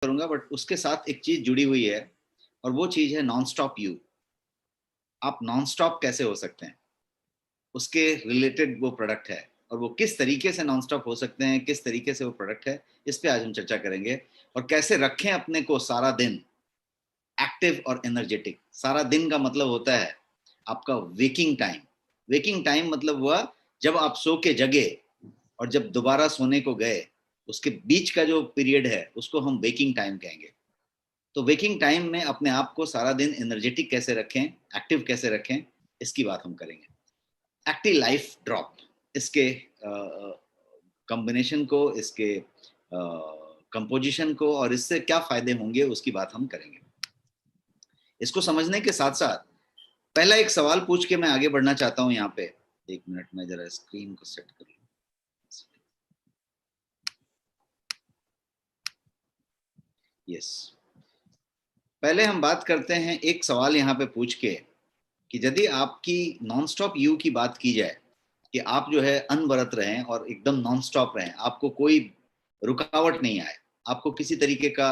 करूंगा, बट उसके साथ एक चीज जुड़ी हुई है और वो चीज है नॉन स्टॉप यू। आप नॉन स्टॉप कैसे हो सकते हैं, उसके रिलेटेड वो प्रोडक्ट है, और वो किस तरीके से नॉन स्टॉप हो सकते हैं, किस तरीके से वो प्रोडक्ट है, इस पे आज हम चर्चा करेंगे। और कैसे रखें अपने को सारा दिन एक्टिव और एनर्जेटिक। सारा दिन का मतलब होता है आपका वेकिंग टाइम। वेकिंग टाइम मतलब हुआ जब आप सो के जगे और जब दोबारा सोने को गए, उसके बीच का जो पीरियड है उसको हम वेकिंग टाइम कहेंगे। तो वेकिंग टाइम में अपने आप को सारा दिन एनर्जेटिक कैसे रखें, एक्टिव कैसे रखें, इसकी बात हम करेंगे। एक्टिव लाइफ ड्रॉप, इसके कॉम्बिनेशन को, इसके कंपोजिशन को और इससे क्या फायदे होंगे उसकी बात हम करेंगे। इसको समझने के साथ साथ पहला एक सवाल पूछ के मैं आगे बढ़ना चाहता हूं। यहाँ पे एक मिनट में जरा स्क्रीन को सेट कर लूं। यस, पहले हम बात करते हैं एक सवाल यहाँ पे पूछ के कि यदि आपकी नॉन स्टॉप यू की बात की जाए कि आप जो है अनवरत रहें और एकदम नॉन स्टॉप रहें, आपको कोई रुकावट नहीं आए, आपको किसी तरीके का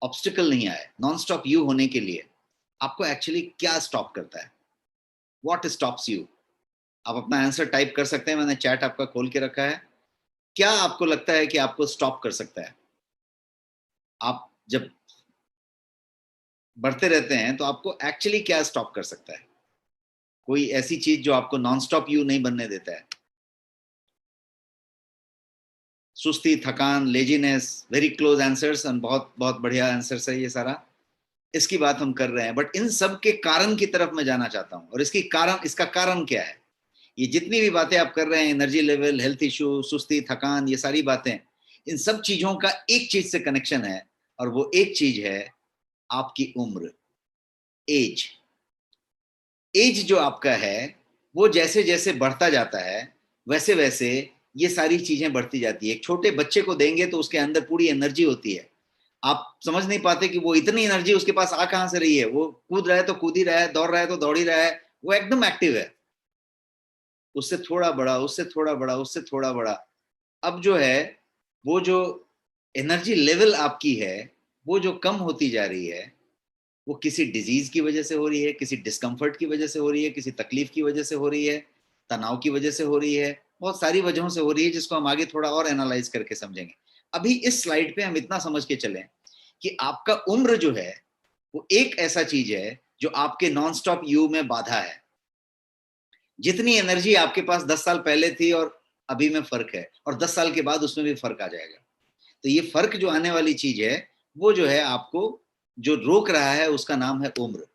ऑब्स्टिकल नहीं आए नॉन स्टॉप यू होने के लिए, आपको एक्चुअली क्या स्टॉप करता है? What stops you? आप अपना आंसर टाइप कर सकते हैं, मैंने चैट आपका खोल के रखा है। क्या आपको लगता है कि आपको स्टॉप कर सकता है? आप जब बढ़ते रहते हैं तो आपको एक्चुअली क्या स्टॉप कर सकता है? कोई ऐसी चीज जो आपको नॉन स्टॉप यू नहीं बनने देता है? सुस्ती, थकान, लेजीनेस, वेरी क्लोज आंसर्स, और बहुत बहुत बढ़िया आंसर्स है ये सारा। इसकी बात हम कर रहे हैं, बट इन सब के कारण की तरफ मैं जाना चाहता हूं। और इसका कारण क्या है? ये जितनी भी बातें आप कर रहे हैं, एनर्जी लेवल, हेल्थ इशू, सुस्ती, थकान, ये सारी बातें, इन सब चीजों का एक चीज से कनेक्शन है, और वो एक चीज है आपकी उम्र, एज। एज जो आपका है वो जैसे जैसे बढ़ता जाता है वैसे वैसे ये सारी चीजें बढ़ती जाती है। एक छोटे बच्चे को देंगे तो उसके अंदर पूरी एनर्जी होती है, आप समझ नहीं पाते कि वो इतनी एनर्जी उसके पास आ कहां से रही है। वो कूद रहा है तो कूद ही रहा है, दौड़ रहा है तो दौड़ ही रहा है, वो एकदम एक्टिव है। उससे थोड़ा बड़ा, उससे थोड़ा बड़ा, उससे थोड़ा बड़ा, अब जो है वो जो एनर्जी लेवल आपकी है वो जो कम होती जा रही है, वो किसी डिजीज की वजह से हो रही है, किसी डिस्कम्फर्ट की वजह से हो रही है, किसी तकलीफ की वजह से हो रही है, तनाव की वजह से हो रही है, बहुत सारी वजहों से हो रही है, जिसको हम आगे थोड़ा और एनालाइज करके समझेंगे। अभी इस स्लाइड पे हम इतना समझ के चलें कि आपका उम्र जो है वो एक ऐसा चीज है जो आपके नॉन स्टॉप यू में बाधा है। जितनी एनर्जी आपके पास 10 साल पहले थी और अभी में फर्क है, और 10 साल के बाद उसमें भी फर्क आ जाएगा। तो ये फर्क जो आने वाली चीज है वो जो है आपको जो रोक रहा है उसका नाम है उम्र।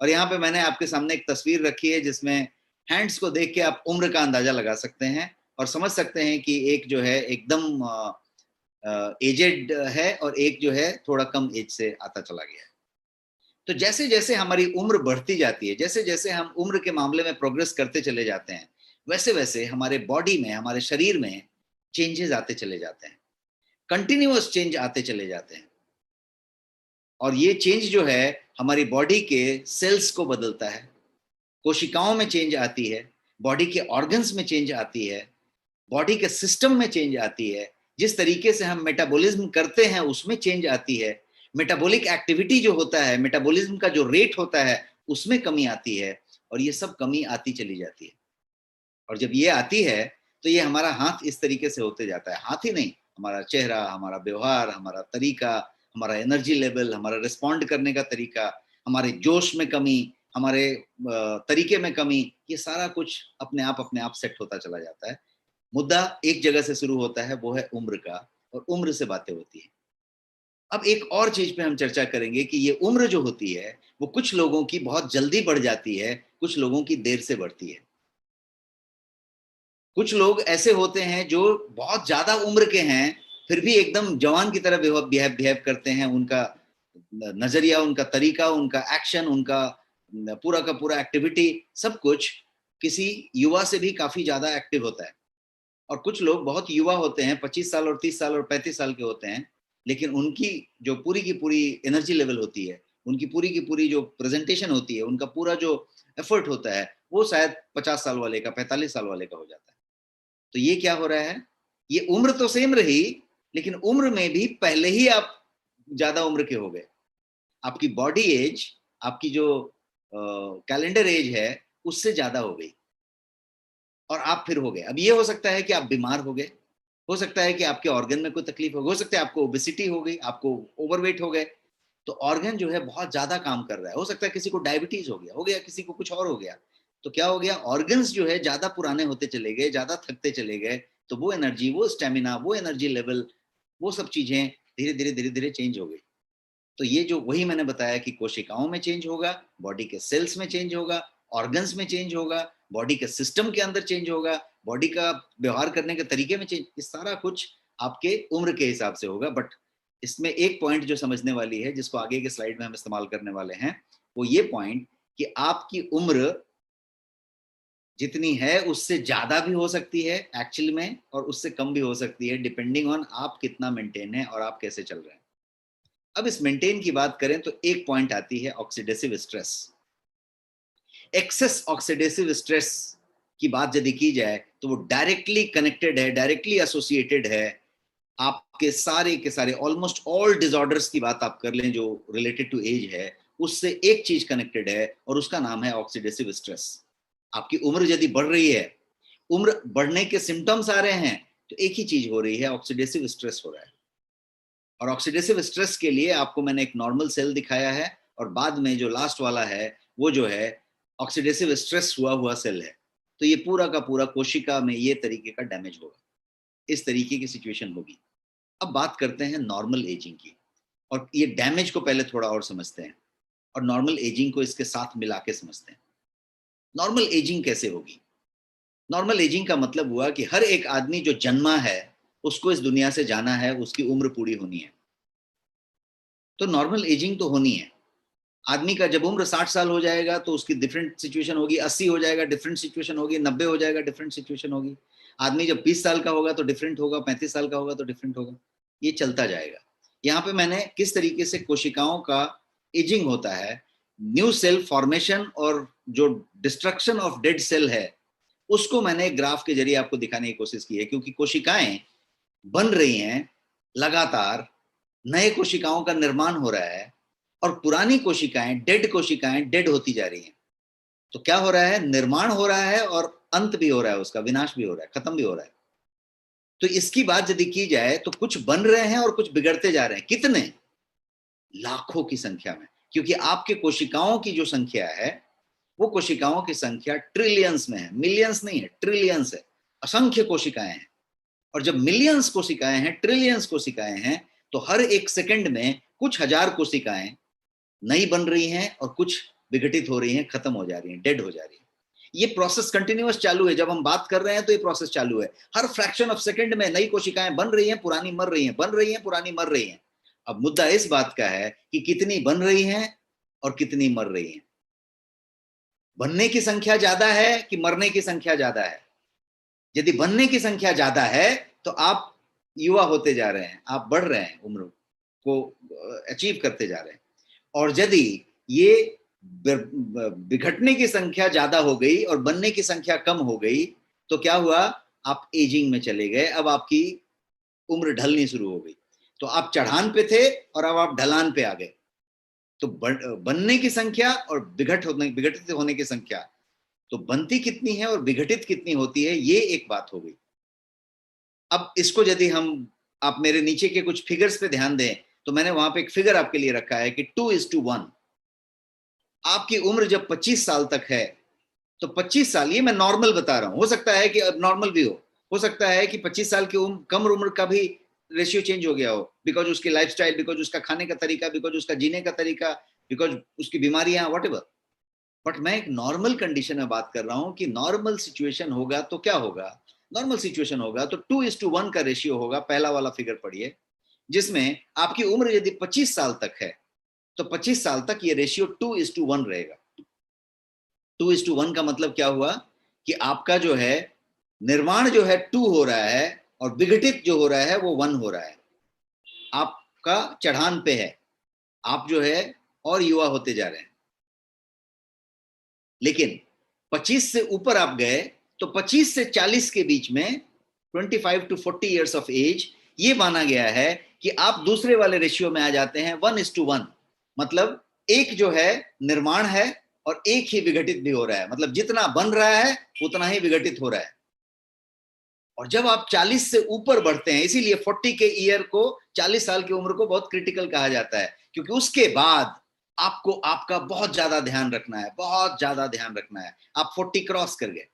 और यहाँ पे मैंने आपके सामने एक तस्वीर रखी है जिसमें हैंड्स को देख के आप उम्र का अंदाजा लगा सकते हैं और समझ सकते हैं कि एक जो है एकदम एजेड है और एक जो है थोड़ा कम एज से आता चला गया है। तो जैसे जैसे हमारी उम्र बढ़ती जाती है, जैसे जैसे हम उम्र के मामले में प्रोग्रेस करते चले जाते हैं, वैसे वैसे हमारे बॉडी में, हमारे शरीर में चेंजेस आते चले जाते हैं, कंटिन्यूअस चेंज आते चले जाते हैं। और ये चेंज जो है हमारी बॉडी के सेल्स को बदलता है, कोशिकाओं में चेंज आती है, बॉडी के ऑर्गन्स में चेंज आती है, बॉडी के सिस्टम में चेंज आती है, जिस तरीके से हम मेटाबॉलिज्म करते हैं उसमें चेंज आती है, मेटाबॉलिक एक्टिविटी जो होता है, मेटाबॉलिज्म का जो रेट होता है उसमें कमी आती है, और ये सब कमी आती चली जाती है। और जब ये आती है तो ये हमारा हाथ इस तरीके से होते जाता है, हाथ ही नहीं, हमारा चेहरा, हमारा व्यवहार, हमारा तरीका, हमारा एनर्जी लेवल, हमारा रिस्पॉन्ड करने का तरीका, हमारे जोश में कमी, हमारे तरीके में कमी, ये सारा कुछ अपने आप सेट होता चला जाता है। मुद्दा एक जगह से शुरू होता है, वो है उम्र का, और उम्र से बातें होती है। अब एक और चीज पे हम चर्चा करेंगे कि ये उम्र जो होती है वो कुछ लोगों की बहुत जल्दी बढ़ जाती है, कुछ लोगों की देर से बढ़ती है। कुछ लोग ऐसे होते हैं जो बहुत ज्यादा उम्र के हैं फिर भी एकदम जवान की तरह बिहेव करते हैं। उनका नजरिया, उनका तरीका, उनका एक्शन, उनका पूरा का पूरा एक्टिविटी, सब कुछ किसी युवा से भी काफी ज्यादा एक्टिव होता है। और कुछ लोग बहुत युवा होते हैं, 25 साल और 30 साल और 35 साल के होते हैं, लेकिन उनकी जो पूरी की पूरी एनर्जी लेवल होती है, उनकी पूरी की पूरी जो प्रेजेंटेशन होती है, उनका पूरा जो एफर्ट होता है, वो शायद 50 साल वाले का, 45 साल वाले का हो जाता है। तो ये क्या हो रहा है? ये उम्र तो सेम रही, लेकिन उम्र में भी पहले ही आप ज्यादा उम्र के हो गए। आपकी बॉडी एज, आपकी जो कैलेंडर एज है उससे ज्यादा हो गई और आप फिर हो गए। अब ये हो सकता है कि आप बीमार हो गए, हो सकता है कि आपके ऑर्गन में कोई तकलीफ हो सकता है आपको ओबेसिटी हो गई, आपको ओवरवेट हो गए, तो ऑर्गन जो है बहुत ज्यादा काम कर रहा है। हो सकता है किसी को डायबिटीज हो गया किसी को कुछ और हो गया। तो क्या हो गया, ऑर्गन्स जो है ज्यादा पुराने होते चले गए, ज्यादा थकते चले गए, तो वो एनर्जी, वो स्टेमिना, वो एनर्जी लेवल, वो सब चीजें धीरे धीरे चेंज हो गई। तो ये जो वही मैंने बताया कि कोशिकाओं में चेंज होगा, बॉडी के सेल्स में चेंज होगा, ऑर्गन्स में चेंज होगा, बॉडी के सिस्टम के अंदर चेंज होगा, बॉडी का व्यवहार करने के तरीके में चेंज, ये सारा कुछ आपके उम्र के हिसाब से होगा। बट इसमें एक पॉइंट जो समझने वाली है, जिसको आगे के स्लाइड में हम इस्तेमाल करने वाले हैं, वो ये पॉइंट कि आपकी उम्र जितनी है उससे ज्यादा भी हो सकती है एक्चुअल में, और उससे कम भी हो सकती है, डिपेंडिंग ऑन आप कितना मेंटेन है और आप कैसे चल रहे हैं। अब इस मेंटेन की बात करें तो एक पॉइंट आती है oxidative stress. Excess oxidative stress की बात यदि की जाए तो वो डायरेक्टली कनेक्टेड है, डायरेक्टली एसोसिएटेड है आपके सारे के सारे ऑलमोस्ट ऑल डिसऑर्डर्स की बात आप कर लें जो रिलेटेड टू एज है, उससे एक चीज कनेक्टेड है और उसका नाम है ऑक्सीडेटिव स्ट्रेस। आपकी उम्र यदि बढ़ रही है, उम्र बढ़ने के सिम्टम्स आ रहे हैं, तो एक ही चीज हो रही है, ऑक्सीडेटिव स्ट्रेस हो रहा है। और ऑक्सीडेटिव स्ट्रेस के लिए आपको मैंने एक नॉर्मल सेल दिखाया है, और बाद में जो लास्ट वाला है वो जो है ऑक्सीडेटिव स्ट्रेस हुआ हुआ सेल है। तो ये पूरा का पूरा कोशिका में ये तरीके का डैमेज होगा, इस तरीके की सिचुएशन होगी। अब बात करते हैं नॉर्मल एजिंग की, और ये डैमेज को पहले थोड़ा और समझते हैं और नॉर्मल एजिंग को इसके साथ मिला के समझते हैं। नॉर्मल एजिंग कैसे होगी? नॉर्मल एजिंग का मतलब हुआ कि हर एक आदमी जो जन्मा है उसको इस दुनिया से जाना है, उसकी उम्र पूरी होनी है, तो नॉर्मल एजिंग तो होनी है। आदमी का जब उम्र 60 साल हो जाएगा तो उसकी डिफरेंट सिचुएशन होगी, 80 हो जाएगा डिफरेंट सिचुएशन होगी, 90 हो जाएगा डिफरेंट सिचुएशन होगी। आदमी जब 20 साल का होगा तो डिफरेंट होगा, 35 साल का होगा तो डिफरेंट होगा, ये चलता जाएगा। यहाँ पे मैंने किस तरीके से कोशिकाओं का एजिंग होता है, न्यू सेल फॉर्मेशन और जो डिस्ट्रक्शन ऑफ डेड सेल है, उसको मैंने ग्राफ के जरिए आपको दिखाने की कोशिश की है। क्योंकि कोशिकाएं बन रही हैं लगातार, नए कोशिकाओं का निर्माण हो रहा है, और पुरानी कोशिकाएं डेड होती जा रही हैं। तो क्या हो रहा है, निर्माण हो रहा है और अंत भी हो रहा है, उसका विनाश भी हो रहा है, खत्म भी हो रहा है। तो इसकी बात यदि की जाए तो कुछ बन रहे हैं और कुछ बिगड़ते जा रहे हैं। कितने? लाखों की संख्या में। क्योंकि आपके कोशिकाओं की जो संख्या है, वो कोशिकाओं की संख्या ट्रिलियंस में है, मिलियंस नहीं है, ट्रिलियंस है। असंख्य कोशिकाएं हैं, और जब मिलियंस कोशिकाएं हैं, ट्रिलियंस कोशिकाएं हैं, तो हर एक सेकंड में कुछ हजार कोशिकाएं नई बन रही हैं और कुछ विघटित हो रही हैं, खत्म हो जा रही हैं, डेड हो जा रही हैं। ये प्रोसेस कंटिन्यूअस चालू है। जब हम बात कर रहे हैं तो ये प्रोसेस चालू है। हर फ्रैक्शन ऑफ सेकंड में नई कोशिकाएं बन रही हैं, पुरानी मर रही हैं, बन रही हैं, पुरानी मर रही हैं। अब मुद्दा इस बात का है कि कितनी बन रही हैं और कितनी मर रही हैं। बनने की संख्या ज्यादा है कि मरने की संख्या ज्यादा है? यदि बनने की संख्या ज्यादा है तो आप युवा होते जा रहे हैं, आप बढ़ रहे हैं, उम्र को अचीव करते जा रहे हैं। और यदि ये बिघटने की संख्या ज्यादा हो गई और बनने की संख्या कम हो गई, तो क्या हुआ, आप एजिंग में चले गए। अब आपकी उम्र ढलनी शुरू हो गई। तो आप चढ़ान पे थे और अब आप ढलान पे आ गए। तो बनने की संख्या और विघटित होने की संख्या, तो बनती कितनी है और विघटित कितनी होती है, ये एक बात हो गई। अब इसको यदि आप मेरे नीचे के कुछ फिगर्स पे ध्यान दें, तो मैंने वहां पे एक फिगर आपके लिए रखा है कि 2:1। आपकी उम्र जब 25 साल तक है, तो 25 साल, ये मैं नॉर्मल बता रहा हूं, हो सकता है कि नॉर्मल भी हो सकता है कि 25 साल की कम उम्र का भी रेशियो चेंज हो गया हो, बिकॉज उसकी लाइफस्टाइल, बिकॉज उसका खाने का तरीका, बिकॉज उसका जीने का तरीका, बिकॉज उसकी बीमारियां, व्हाटएवर। बट मैं एक नॉर्मल कंडीशन में बात कर रहा हूं कि नॉर्मल सिचुएशन होगा तो क्या होगा। नॉर्मल सिचुएशन होगा तो 2:1 का रेशियो होगा। पहला वाला फिगर पढ़िए, जिसमें आपकी उम्र यदि 25 साल तक है तो 25 साल तक ये रेशियो 2:1 रहेगा। 2:1 का मतलब क्या हुआ कि आपका जो है निर्माण जो है 2 हो रहा है और विघटित जो हो रहा है वो 1 हो रहा है। आपका चढ़ान पे है, आप जो है और युवा होते जा रहे हैं। लेकिन 25 से ऊपर आप गए तो 25 से 40 के बीच में, 25 to 40 years of age, ये माना गया है कि आप दूसरे वाले रेशियो में आ जाते हैं 1:1, मतलब एक जो है निर्माण है और एक ही विघटित भी हो रहा है, मतलब जितना बन रहा है उतना ही विघटित हो रहा है। और जब आप 40 से ऊपर बढ़ते हैं, इसीलिए 40 के ईयर को, 40 साल की उम्र को बहुत क्रिटिकल कहा जाता है, क्योंकि उसके बाद आपको आपका बहुत ज्यादा ध्यान रखना है, बहुत ज्यादा ध्यान रखना है। आप 40 क्रॉस कर गए,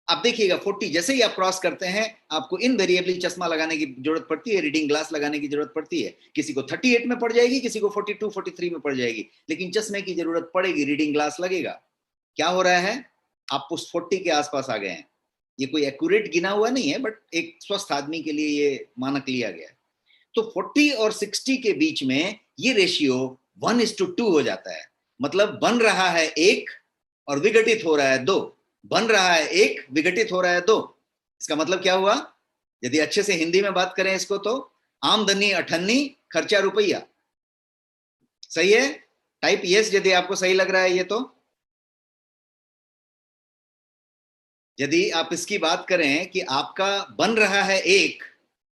आप देखिएगा 40 जैसे ही आप क्रॉस करते हैं आपको इनवेरिएबली चश्मा लगाने की जरूरत पड़ती है, रीडिंग ग्लास लगाने की जरूरत पड़ती है। किसी को 38 में पड़ जाएगी, किसी को 42 43 में पड़ जाएगी, लेकिन चश्मे की जरूरत पड़ेगी, रीडिंग ग्लास लगेगा। क्या हो रहा है, आप उस 40 के आसपास आ गए हैं। ये कोई एक्यूरेट गिना हुआ नहीं है, बट एक स्वस्थ आदमी के लिए ये मानक लिया गया है। तो 40 और 60 के बीच में ये रेशियो 1:2 हो जाता है, मतलब बन रहा है 1 और विघटित हो रहा है 2, बन रहा है 1 विघटित हो रहा है 2। इसका मतलब क्या हुआ, यदि अच्छे से हिंदी में बात करें इसको तो आमदनी 98, खर्चा रुपया। सही है? टाइप यस यदि आपको सही लग रहा है ये। तो यदि आप इसकी बात करें कि आपका बन रहा है 1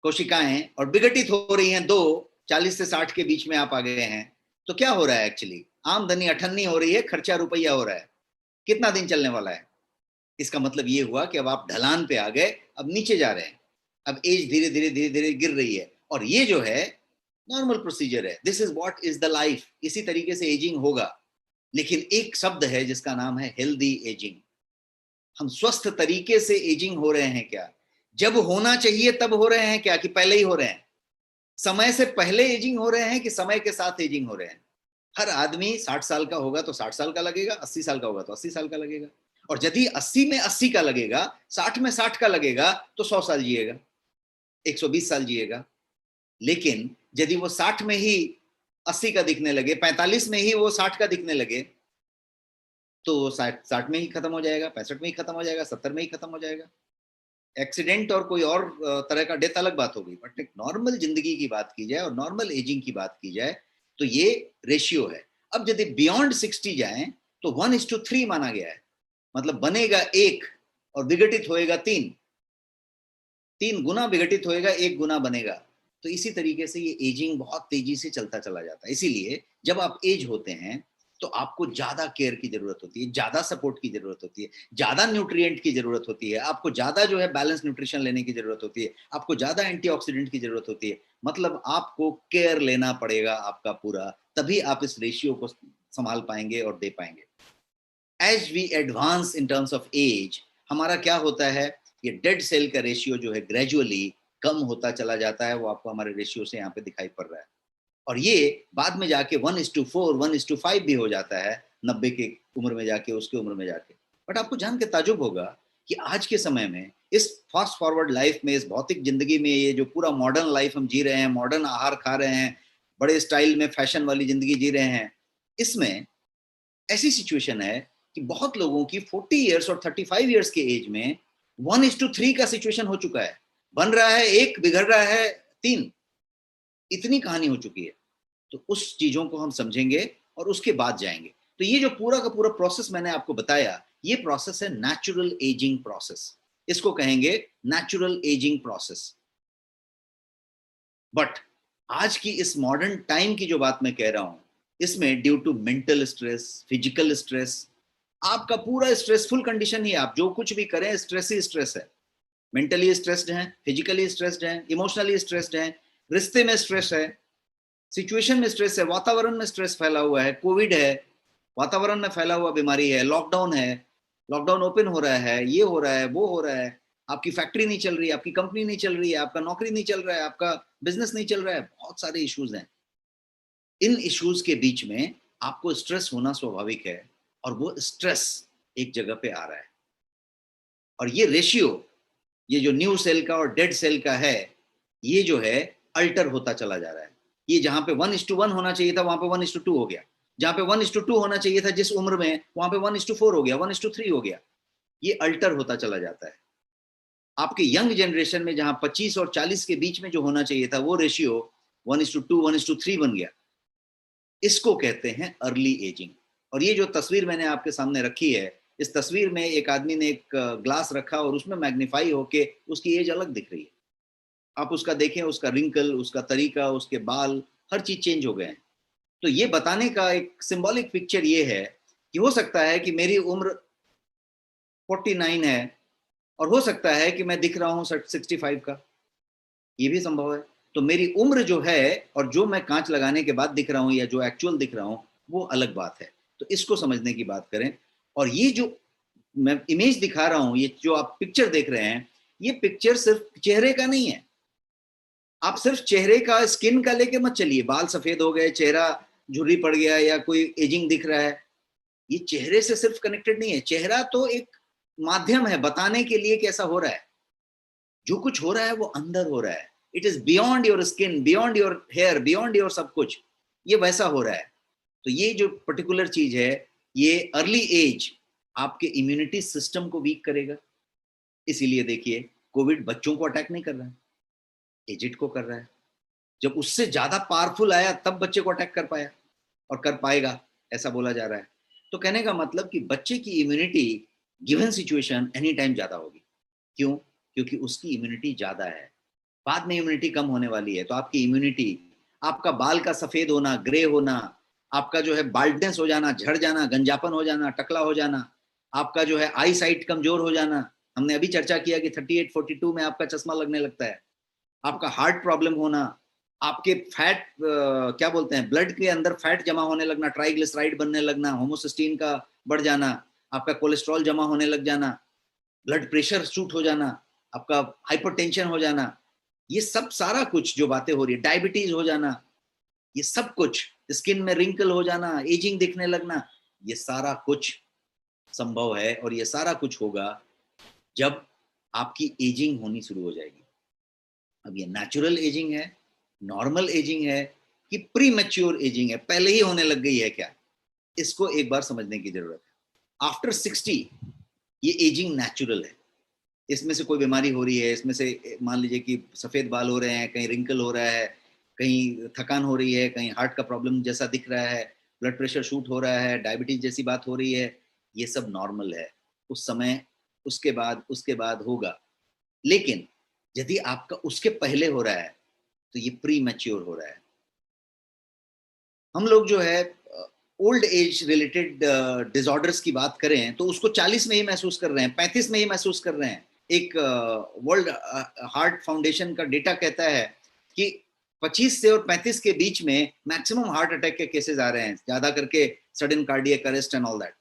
कोशिकाएं और विघटित हो रही हैं 2, 40 से 60 के बीच में आप आ गए हैं, तो क्या हो रहा है एक्चुअली, आमदनी 98 हो रही है, खर्चा रुपया हो रहा है। कितना दिन चलने वाला है? इसका मतलब ये हुआ कि अब आप ढलान पे आ गए, अब नीचे जा रहे हैं, अब एज धीरे धीरे धीरे धीरे गिर रही है। और ये जो है नॉर्मल प्रोसीजर है, this is what is the life. इसी तरीके से एजिंग होगा। लेकिन एक शब्द है जिसका नाम है हेल्दी एजिंग। हम स्वस्थ तरीके से एजिंग हो रहे हैं क्या? जब होना चाहिए तब हो रहे हैं क्या, कि पहले ही हो रहे हैं? समय से पहले एजिंग हो रहे हैं कि समय के साथ एजिंग हो रहे हैं? हर आदमी 60 साल का होगा तो 60 साल का लगेगा, 80 साल का होगा तो 80 साल का लगेगा। और यदि 80 में 80 का लगेगा, 60 में 60 का लगेगा, तो 100 साल जिएगा, 120 साल जिएगा। लेकिन यदि वो 60 में ही 80 का दिखने लगे, 45 में ही वो 60 का दिखने लगे, तो 60 में ही खत्म हो जाएगा, 65 में ही खत्म हो जाएगा, 70 में ही खत्म हो जाएगा। एक्सीडेंट और कोई और तरह का डेथ अलग बात होगी, बट एक नॉर्मल जिंदगी की बात की जाए और नॉर्मल एजिंग की बात की जाए तो ये रेशियो है। अब यदि बियॉन्ड 60 जाए तो 1:3 माना गया है, मतलब बनेगा 1 और विघटित होएगा 3, 3 गुना विघटित होएगा, 1 गुना बनेगा। तो इसी तरीके से ये एजिंग बहुत तेजी से चलता चला जाता है। इसीलिए जब आप एज होते हैं तो आपको ज्यादा केयर की जरूरत होती है, ज्यादा सपोर्ट की जरूरत होती है, ज्यादा न्यूट्रिएंट की जरूरत होती है, आपको ज्यादा जो है बैलेंस न्यूट्रिशन लेने की जरूरत होती है, आपको ज्यादा एंटीऑक्सीडेंट की जरूरत होती है। मतलब आपको केयर लेना पड़ेगा आपका पूरा, तभी आप इस रेशियो को संभाल पाएंगे और दे पाएंगे। As we advance in terms of age, हमारा क्या होता है, ये डेड सेल का रेशियो जो है ग्रेजुअली कम होता चला जाता है। वो आपको हमारे रेशियो से यहाँ पे दिखाई पड़ रहा है। और ये बाद में जाके 1:4, 1:5 भी हो जाता है 90 की उम्र में जाके, उसके उम्र में जाके। बट आपको जान के ताजुब होगा कि आज के समय में, इस फास्ट फॉरवर्ड लाइफ में, इस भौतिक जिंदगी में, ये जो पूरा मॉडर्न लाइफ हम जी रहे हैं, मॉडर्न आहार खा रहे हैं, बड़े स्टाइल में फैशन वाली जिंदगी जी रहे हैं, इसमें ऐसी सिचुएशन है कि बहुत लोगों की 40 ईयर्स और 35 ईयर्स के एज में 1:3 का सिचुएशन हो चुका है। बन रहा है 1, बिगड़ रहा है 3, इतनी कहानी हो चुकी है। तो उस चीजों को हम समझेंगे और उसके बाद जाएंगे। तो ये जो पूरा का पूरा प्रोसेस मैंने आपको बताया, ये प्रोसेस है नेचुरल एजिंग प्रोसेस। इसको कहेंगे नेचुरल एजिंग प्रोसेस। बट आज की इस मॉडर्न टाइम की जो बात मैं कह रहा हूं, इसमें due to mental stress, physical stress, आपका पूरा स्ट्रेसफुल कंडीशन ही, आप जो कुछ भी करें स्ट्रेस ही स्ट्रेस है। मेंटली स्ट्रेस्ड हैं, फिजिकली स्ट्रेस्ड हैं, इमोशनली स्ट्रेस्ड हैं, रिश्ते में स्ट्रेस है, सिचुएशन में स्ट्रेस है, वातावरण में स्ट्रेस फैला हुआ है, कोविड है, वातावरण में फैला हुआ बीमारी है, लॉकडाउन है, लॉकडाउन ओपन हो रहा है, ये हो रहा है, वो हो रहा है, आपकी फैक्ट्री नहीं चल रही है, आपकी कंपनी नहीं चल रही है, आपका नौकरी नहीं चल रहा है, आपका बिजनेस नहीं चल रहा है, बहुत सारे इश्यूज हैं। इन इश्यूज के बीच में आपको स्ट्रेस होना स्वाभाविक है, और वो स्ट्रेस एक जगह पे आ रहा है। और ये रेशियो, ये जो न्यू सेल का और डेड सेल का है, ये जो है अल्टर होता चला जा रहा है। ये जहां पे 1:1 होना चाहिए था, वहां पे 1:2 हो गया। जहां पे 1:2 होना चाहिए था जिस उम्र में, वहां पे 1:4 हो गया, 1:3 हो गया। ये अल्टर होता चला जाता है। आपके यंग जनरेशन में जहां 25 और 40 के बीच में जो होना चाहिए था, वो रेशियो 1:2, 1:3 बन गया। इसको कहते हैं अर्ली एजिंग। और ये जो तस्वीर मैंने आपके सामने रखी है, इस तस्वीर में एक आदमी ने एक ग्लास रखा और उसमें मैग्नीफाई होके उसकी एज अलग दिख रही है। आप उसका देखें, उसका रिंकल, उसका तरीका, उसके बाल, हर चीज चेंज हो गए हैं। तो ये बताने का एक सिंबॉलिक पिक्चर ये है कि हो सकता है कि मेरी उम्र 49 है और हो सकता है कि मैं दिख रहा हूँ 65 का, ये भी संभव है। तो मेरी उम्र जो है और जो मैं कांच लगाने के बाद दिख रहा हूँ या जो एक्चुअल दिख रहा हूँ, वो अलग बात है। तो इसको समझने की बात करें। और ये जो मैं इमेज दिखा रहा हूँ, ये जो आप पिक्चर देख रहे हैं, ये पिक्चर सिर्फ चेहरे का नहीं है। आप सिर्फ चेहरे का, स्किन का लेके मत चलिए, बाल सफेद हो गए, चेहरा झुर्री पड़ गया या कोई एजिंग दिख रहा है, ये चेहरे से सिर्फ कनेक्टेड नहीं है। चेहरा तो एक माध्यम है बताने के लिए कि ऐसा हो रहा है। जो कुछ हो रहा है वो अंदर हो रहा है। It is beyond your skin, beyond your hair, beyond your सब कुछ, ये वैसा हो रहा है। तो ये जो पर्टिकुलर चीज है, ये अर्ली एज आपके इम्यूनिटी सिस्टम को वीक करेगा। इसीलिए देखिए, कोविड बच्चों को अटैक नहीं कर रहा है, एजिड को कर रहा है। जब उससे ज्यादा पावरफुल आया तब बच्चे को अटैक कर पाया और कर पाएगा, ऐसा बोला जा रहा है। तो कहने का मतलब कि बच्चे की immunity given situation any time ज्यादा होगी। क्यों? क्योंकि उसकी इम्यूनिटी ज्यादा है। बाद में इम्यूनिटी कम होने वाली है। तो आपकी इम्यूनिटी, आपका बाल का सफेद होना, ग्रे होना, आपका जो है बाल्डनेस हो जाना, झड़ जाना, गंजापन हो जाना, टकला हो जाना, आपका जो है आई साइट कमजोर हो जाना, हमने अभी चर्चा किया कि 38-42 में आपका चश्मा लगने लगता है, आपका हार्ट प्रॉब्लम होना, आपके फैट क्या बोलते हैं, ब्लड के अंदर फैट जमा होने लगना, ट्राइग्लिसराइड बनने लगना, होमोसिस्टीन का बढ़ जाना, आपका कोलेस्ट्रॉल जमा होने लग जाना, ब्लड प्रेशर शूट हो जाना, आपका हाइपरटेंशन हो जाना, ये सब सारा कुछ जो बातें हो रही है, डायबिटीज हो जाना, ये सब कुछ, स्किन में रिंकल हो जाना, एजिंग दिखने लगना, ये सारा कुछ संभव है। और ये सारा कुछ होगा जब आपकी एजिंग होनी शुरू हो जाएगी। अब ये नेचुरल एजिंग है, नॉर्मल एजिंग है कि प्री मैच्योर एजिंग है, पहले ही होने लग गई है क्या, इसको एक बार समझने की जरूरत है। आफ्टर 60 ये एजिंग नेचुरल है। इसमें से कोई बीमारी हो रही है, इसमें से मान लीजिए कि सफेद बाल हो रहे हैं, कहीं रिंकल हो रहा है, कहीं थकान हो रही है, कहीं हार्ट का प्रॉब्लम जैसा दिख रहा है, ब्लड प्रेशर शूट हो रहा है, डायबिटीज जैसी बात हो रही है, ये सब नॉर्मल है। उस समय उसके बाद होगा। लेकिन यदि आपका उसके पहले हो रहा है तो ये प्री मैच्योर हो रहा है। हम लोग जो है ओल्ड एज रिलेटेड डिसऑर्डर्स की बात करें तो उसको 40 में ही महसूस कर रहे हैं, 35 में ही महसूस कर रहे हैं। एक वर्ल्ड हार्ट फाउंडेशन का डेटा कहता है कि 25 से और 35 के बीच में मैक्सिमम हार्ट अटैक के केसेस आ रहे हैं, ज्यादा करके sudden cardiac arrest and all that.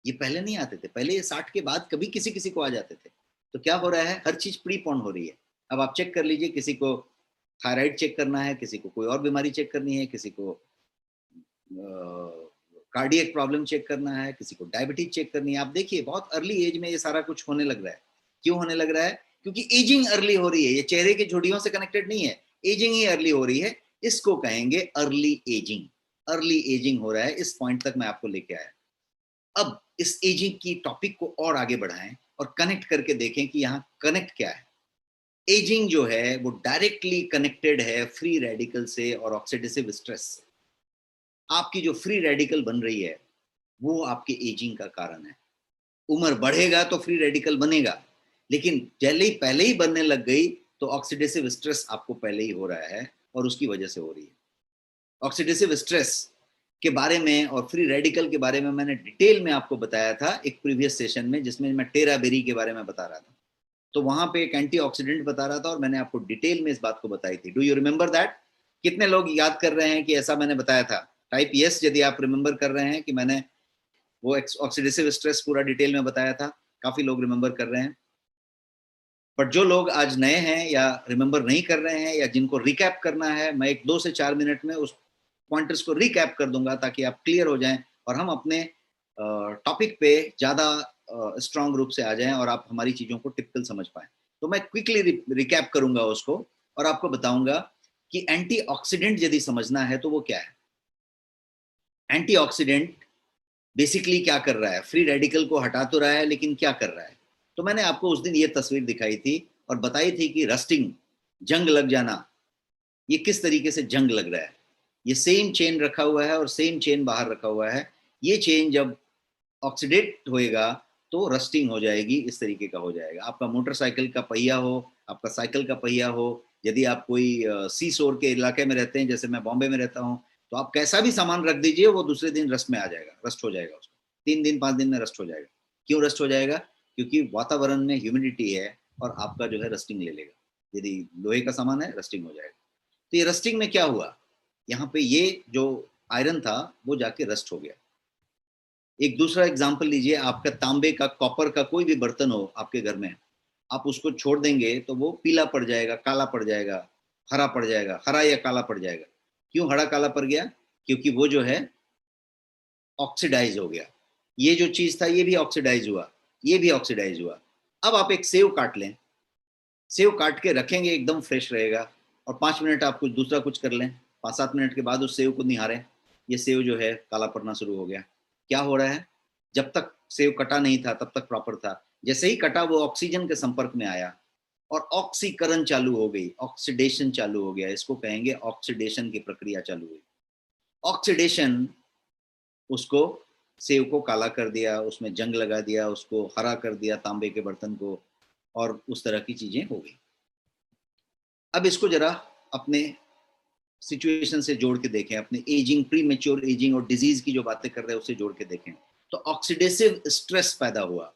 ये पहले नहीं आते थे, पहले ये 60 के बाद कभी किसी किसी को आ जाते थे। तो क्या हो रहा है, हर चीज प्रीपोन हो रही है। अब आप चेक कर लीजिए, किसी को थायराइड चेक करना है, किसी को कोई और बीमारी चेक करनी है, किसी को कार्डियक प्रॉब्लम चेक करना है, किसी को डायबिटीज चेक करनी है। आप देखिए बहुत अर्ली एज में ये सारा कुछ होने लग रहा है। क्यों होने लग रहा है? क्योंकि एजिंग अर्ली हो रही है। ये चेहरे की झुर्रियों से कनेक्टेड नहीं है, एजिंग ही अर्ली हो रही है। इसको कहेंगे अर्ली एजिंग। अर्ली एजिंग हो रहा है, इस पॉइंट तक मैं आपको लेके आया। अब इस एजिंग की टॉपिक को और आगे बढ़ाएं और कनेक्ट करके देखें कि यहाँ कनेक्ट क्या है। एजिंग जो है वो डायरेक्टली कनेक्टेड है फ्री रेडिकल से और ऑक्सीडेटिव स्ट्रेस से। आपकी जो फ्री रेडिकल बन रही है वो आपके एजिंग का कारण है। उम्र बढ़ेगा तो फ्री रेडिकल बनेगा, लेकिन पहले ही बनने लग गई तो ऑक्सीडेटिव स्ट्रेस आपको पहले ही हो रहा है और उसकी वजह से हो रही है। ऑक्सीडेटिव स्ट्रेस के बारे में और फ्री रेडिकल के बारे में मैंने डिटेल में आपको बताया था एक प्रीवियस सेशन में, जिसमें मैं टेरा बेरी के बारे में बता रहा था। तो वहां पे एक एंटीऑक्सीडेंट बता रहा था और मैंने आपको डिटेल में इस बात को बताई थी। Do you remember that? कितने लोग याद कर रहे हैं कि ऐसा मैंने बताया था? टाइप यस यदि आप रिमेंबर कर रहे हैं कि मैंने वो ऑक्सीडेटिव स्ट्रेस पूरा डिटेल में बताया था। काफी लोग रिमेंबर कर रहे हैं। बट जो लोग आज नए हैं या रिमेंबर नहीं कर रहे हैं या जिनको रिकैप करना है, मैं एक 2 से 4 मिनट में उस पॉइंटर्स को रिकैप कर दूंगा ताकि आप क्लियर हो जाएं और हम अपने टॉपिक पे ज्यादा स्ट्रांग रूप से आ जाएं और आप हमारी चीजों को टिपिकल समझ पाएं। तो मैं क्विकली रिकैप करूंगा उसको और आपको बताऊंगा कि एंटीऑक्सीडेंट यदि समझना है तो वो क्या है। एंटीऑक्सीडेंट बेसिकली क्या कर रहा है? फ्री रेडिकल को हटा तो रहा है, लेकिन क्या कर रहा है? तो मैंने आपको उस दिन ये तस्वीर दिखाई थी और बताई थी कि रस्टिंग, जंग लग जाना, ये किस तरीके से जंग लग रहा है। ये सेम चेन रखा हुआ है और सेम चेन बाहर रखा हुआ है। ये चेन जब ऑक्सीडेट होएगा तो रस्टिंग हो जाएगी, इस तरीके का हो जाएगा। आपका मोटरसाइकिल का पहिया हो, आपका साइकिल का पहिया हो, यदि आप कोई सी शोर के इलाके में रहते हैं, जैसे मैं बॉम्बे में रहता हूँ, तो आप कैसा भी सामान रख दीजिए, वो दूसरे दिन रस्ट में आ जाएगा, रस्ट हो जाएगा उसको, 3 दिन 5 दिन में रस्ट हो जाएगा। क्यों रस्ट हो जाएगा? क्योंकि वातावरण में ह्यूमिडिटी है और आपका जो है रस्टिंग ले लेगा। यदि लोहे का सामान है, रस्टिंग हो जाएगा। तो ये रस्टिंग में क्या हुआ, यहाँ पे ये जो आयरन था वो जाके रस्ट हो गया। एक दूसरा एग्जांपल लीजिए, आपका तांबे का, कॉपर का कोई भी बर्तन हो आपके घर में, आप उसको छोड़ देंगे तो वो पीला पड़ जाएगा, काला पड़ जाएगा, हरा पड़ जाएगा, हरा या काला पड़ जाएगा। क्यों हरा काला पड़ गया? क्योंकि वो जो है ऑक्सीडाइज हो गया। ये जो चीज था ये भी ऑक्सीडाइज हुआ, ये भी ऑक्सीडाइज हुआ। अब आप एक सेव काट लें, सेव काट के रखेंगे, एकदम फ्रेश रहेगा, और 5 मिनट आप कुछ दूसरा कुछ कर लें, 5-7 मिनट के बाद उस सेव को निहारें, ये सेव जो है काला पड़ना शुरू हो गया। क्या हो रहा है? जब तक सेव कटा नहीं था तब तक प्रॉपर था, जैसे ही कटा वो ऑक्सीजन के संपर्क में आया और ऑक्सीकरण चालू हो गई, ऑक्सीडेशन चालू हो गया, इसको कहेंगे ऑक्सीडेशन की प्रक्रिया चालू हुई। ऑक्सीडेशन उसको, सेव को काला कर दिया, उसमें जंग लगा दिया, उसको हरा कर दिया तांबे के बर्तन को, और उस तरह की चीजें हो गई। अब इसको जरा अपने सिचुएशन से जोड़ के देखें, अपने एजिंग, प्री मेच्योर एजिंग और डिजीज की जो बातें कर रहे हैं उससे जोड़ के देखें, तो ऑक्सीडेटिव स्ट्रेस पैदा हुआ।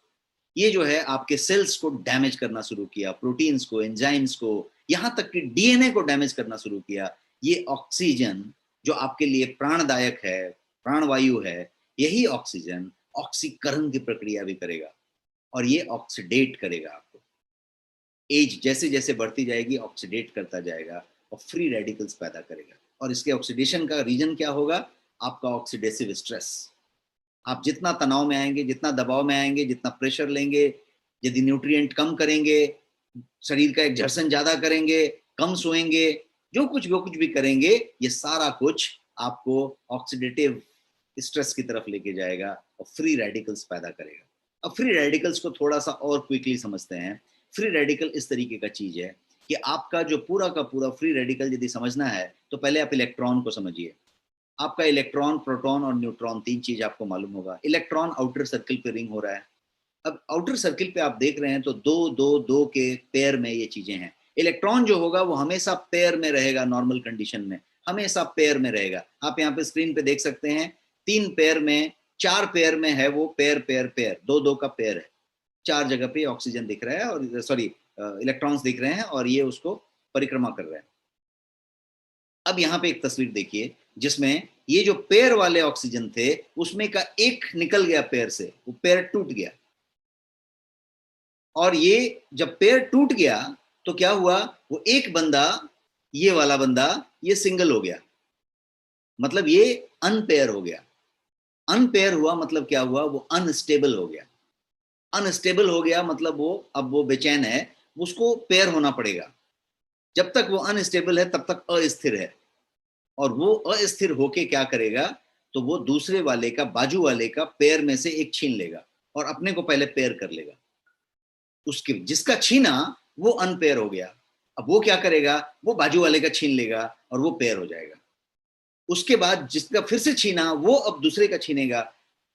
ये जो है आपके सेल्स को डैमेज करना शुरू किया, प्रोटीन्स को, एंजाइम्स को, यहां तक कि डीएनए को डैमेज करना शुरू किया। ये ऑक्सीजन जो आपके लिए प्राणदायक है, प्राणवायु है, यही ऑक्सीजन ऑक्सीकरण की प्रक्रिया भी करेगा और ये ऑक्सीडेट करेगा आपको। एज जैसे जैसे बढ़ती जाएगी ऑक्सीडेट करता जाएगा और फ्री रेडिकल्स पैदा करेगा। और इसके ऑक्सीडेशन का रीजन क्या होगा? आपका ऑक्सीडेटिव स्ट्रेस। आप जितना तनाव में आएंगे, जितना दबाव में आएंगे, जितना प्रेशर लेंगे, यदि न्यूट्रिएंट कम करेंगे, शरीर का एक्सर्शन ज्यादा करेंगे, कम सोएंगे, जो कुछ भी करेंगे, ये सारा कुछ आपको ऑक्सीडेटिव स्ट्रेस की तरफ लेके जाएगा और फ्री रेडिकल्स पैदा करेगा। अब फ्री रेडिकल्स को थोड़ा सा और क्विकली समझते हैं। फ्री रेडिकल इस तरीके का चीज है कि आपका जो पूरा का पूरा फ्री रेडिकल यदि समझना है तो पहले आप इलेक्ट्रॉन को समझिए। आपका इलेक्ट्रॉन, प्रोटॉन और न्यूट्रॉन, 3 चीज आपको मालूम होगा। इलेक्ट्रॉन आउटर सर्किल पे रिंग हो रहा है। अब आउटर सर्किल पे आप देख रहे हैं तो दो दो दो के पेयर में ये चीजें हैं। इलेक्ट्रॉन जो होगा वो हमेशा पेयर में रहेगा, नॉर्मल कंडीशन में हमेशा पेयर में रहेगा। आप यहाँ पे स्क्रीन पे देख सकते हैं, 3 पेयर में, 4 पेयर में है वो, पेयर पेयर पेयर, दो दो का पेयर है। 4 जगह पे ऑक्सीजन दिख रहा है, और सॉरी इलेक्ट्रॉन्स दिख रहे हैं, और ये उसको परिक्रमा कर रहे हैं। अब यहाँ पे एक तस्वीर देखिए जिसमें ये जो पेयर वाले ऑक्सीजन थे उसमें का एक निकल गया पेयर से, वो पेयर टूट गया। और ये जब पेयर टूट गया तो क्या हुआ, वो एक बंदा, ये वाला बंदा, ये सिंगल हो गया, मतलब ये अनपेयर हो गया। अनपेयर हुआ मतलब क्या हुआ, वो अनस्टेबल हो गया। अनस्टेबल हो गया मतलब वो, अब वो बेचैन है, उसको पेयर होना पड़ेगा। जब तक वो अनस्टेबल है तब तक अस्थिर है, और वो अस्थिर होके क्या करेगा, तो वो दूसरे वाले का, बाजू वाले का पेयर में से एक छीन लेगा और अपने को पहले पेयर कर लेगा। उसके जिसका छीना वो अनपेयर हो गया, अब वो क्या करेगा, वो बाजू वाले का छीन लेगा और वो पेयर हो जाएगा। उसके बाद जिसका फिर से छीना वो अब दूसरे का छीनेगा।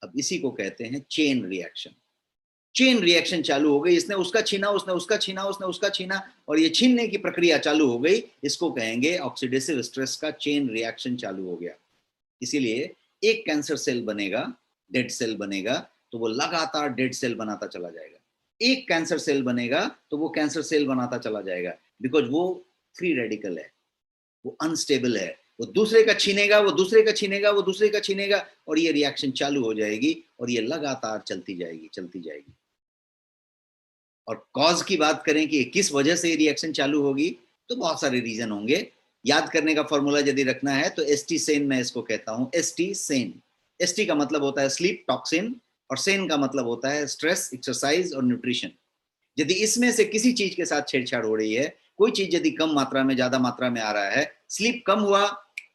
अब इसी को कहते हैं चेन रिएक्शन। चेन रिएक्शन चालू हो गई, इसने उसका छीना, उसने उसका छीना, उसने उसका छीना, और ये छीनने की प्रक्रिया चालू हो गई। इसको कहेंगे ऑक्सीडेटिव स्ट्रेस का चेन रिएक्शन चालू हो गया। इसीलिए एक कैंसर सेल बनेगा, डेड सेल बनेगा, तो वो लगातार डेड सेल बनाता चला जाएगा। एक कैंसर सेल बनेगा तो वो कैंसर सेल बनाता चला जाएगा, बिकॉज वो फ्री रेडिकल है, वो अनस्टेबल है। वो दूसरे का छीनेगा, वो दूसरे का छीनेगा, वो दूसरे का छीनेगा, और ये रिएक्शन चालू हो जाएगी और ये लगातार चलती जाएगी, चलती जाएगी। और कॉज की बात करें कि किस वजह से ये रिएक्शन चालू होगी, तो बहुत सारे रीजन होंगे। याद करने का फॉर्मूला यदि रखना है तो एसटी सेन मैं इसको कहता हूं, एसटी सेन। एसटी का मतलब होता है स्लीप, टॉक्सिन, और सेन का मतलब होता है स्ट्रेस, एक्सरसाइज और न्यूट्रिशन। यदि इसमें से किसी चीज के साथ छेड़छाड़ हो रही है, कोई चीज यदि कम मात्रा में, ज्यादा मात्रा में आ रहा है, स्लीप कम हुआ,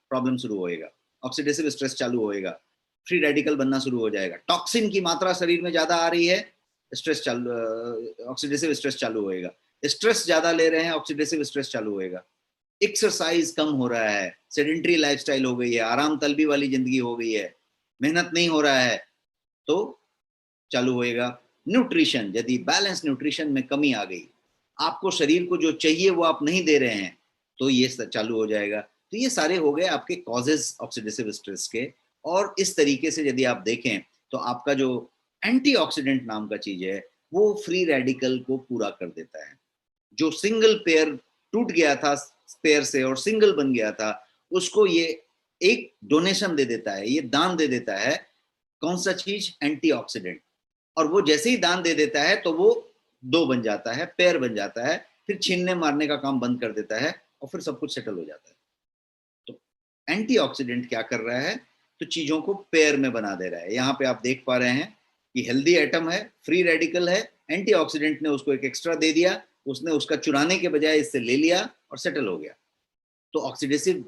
प्रॉब्लम शुरू होएगा, ऑक्सीडेटिव स्ट्रेस चालू होएगा, फ्री रेडिकल बनना शुरू हो जाएगा। टॉक्सिन की मात्रा शरीर में ज्यादा आ रही है, स्ट्रेस चालू, ऑक्सीडेटिव स्ट्रेस चालू होएगा। स्ट्रेस ज्यादा ले रहे हैं, ऑक्सीडेटिव स्ट्रेस चालू होएगा। एक्सरसाइज कम हो रहा है, सेडेंटरी लाइफस्टाइल हो गई है, आराम तलबी वाली जिंदगी हो गई है, मेहनत नहीं हो रहा है, तो चालू होएगा। न्यूट्रिशन, यदि बैलेंस न्यूट्रिशन में कमी आ गई, आपको शरीर को जो चाहिए वो आप नहीं दे रहे हैं, तो ये चालू हो जाएगा। तो ये सारे हो गए आपके कॉजेज ऑक्सीडेटिव स्ट्रेस के। और इस तरीके से यदि आप देखें तो आपका जो एंटीऑक्सीडेंट नाम का चीज है वो फ्री रेडिकल को पूरा कर देता है। जो सिंगल पेयर टूट गया था पेयर से और सिंगल बन गया था, उसको ये एक डोनेशन दे देता है, ये दान दे देता है। कौन सा चीज? एंटीऑक्सीडेंट। और वो जैसे ही दान दे देता है तो वो दो बन जाता है, पेयर बन जाता है, फिर छीनने मारने का काम बंद कर देता है और फिर सब कुछ सेटल हो जाता है। तो एंटीऑक्सीडेंट क्या कर रहा है? तो चीजों को पेयर में बना दे रहा है। यहाँ पे आप देख पा रहे हैं कि हेल्दी एटम है, फ्री रेडिकल है, एंटीऑक्सीडेंट ने उसको एक एक्स्ट्रा दे दिया, उसने उसका चुराने के बजाय इससे ले लिया और सेटल हो गया। तो ऑक्सीडेटिव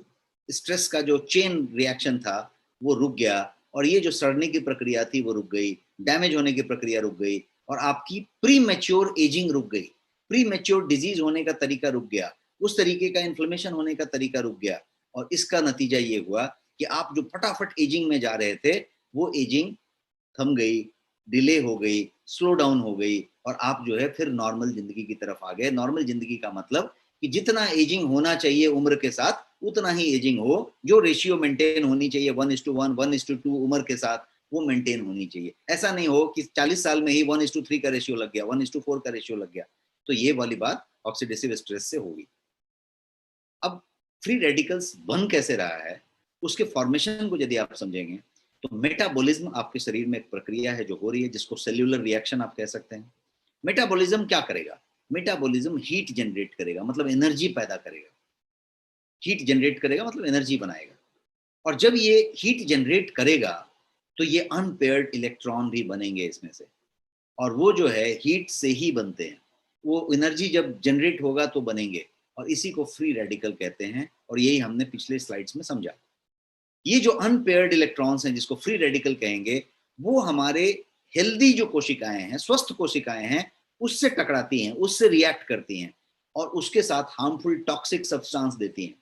स्ट्रेस का जो चेन रिएक्शन था वो रुक गया, और ये जो सड़ने की प्रक्रिया थी वो रुक गई, डैमेज होने की प्रक्रिया रुक गई, और आपकी प्री मैच्योर एजिंग रुक गई, प्री मैच्योर डिजीज होने का तरीका रुक गया, उस तरीके का इन्फ्लेमेशन होने का तरीका रुक गया। और इसका नतीजा ये हुआ कि आप जो फटाफट एजिंग में जा रहे थे वो एजिंग थम गई, डिले हो गई, स्लो डाउन हो गई, और आप जो है फिर नॉर्मल जिंदगी की तरफ आ गए। नॉर्मल जिंदगी का मतलब कि जितना एजिंग होना चाहिए उम्र के साथ उतना ही एजिंग हो, जो रेशियो मेंटेन होनी चाहिए 1:1, 1:2 उम्र के साथ, वो मेंटेन होनी चाहिए। ऐसा नहीं हो कि 40 साल में ही 1:3 का रेशियो लग गया, 1:4 का रेशियो लग गया। तो ये वाली बात ऑक्सीडेटिव स्ट्रेस से होगी। अब फ्री रेडिकल्स बन कैसे रहा है, उसके फॉर्मेशन को यदि आप समझेंगे तो मेटाबॉलिज्म आपके शरीर में एक प्रक्रिया है जो हो रही है, जिसको सेल्यूलर रिएक्शन आप कह सकते हैं। मेटाबॉलिज्म क्या करेगा? मेटाबॉलिज्म हीट जनरेट करेगा, मतलब एनर्जी पैदा करेगा। हीट जनरेट करेगा मतलब एनर्जी बनाएगा। और जब ये हीट जनरेट करेगा तो ये अनपेयर्ड इलेक्ट्रॉन भी बनेंगे इसमें से, और वो जो है हीट से ही बनते हैं। वो एनर्जी जब जनरेट होगा तो बनेंगे, और इसी को फ्री रेडिकल कहते हैं, और यही हमने पिछले स्लाइड्स में समझा। ये जो अनपेयर्ड इलेक्ट्रॉन्स हैं जिसको फ्री रेडिकल कहेंगे, वो हमारे हेल्दी जो कोशिकाएं हैं, स्वस्थ कोशिकाएं हैं, उससे टकराती हैं, उससे रिएक्ट करती हैं, और उसके साथ हार्मफुल टॉक्सिक सब्सटेंस देती हैं।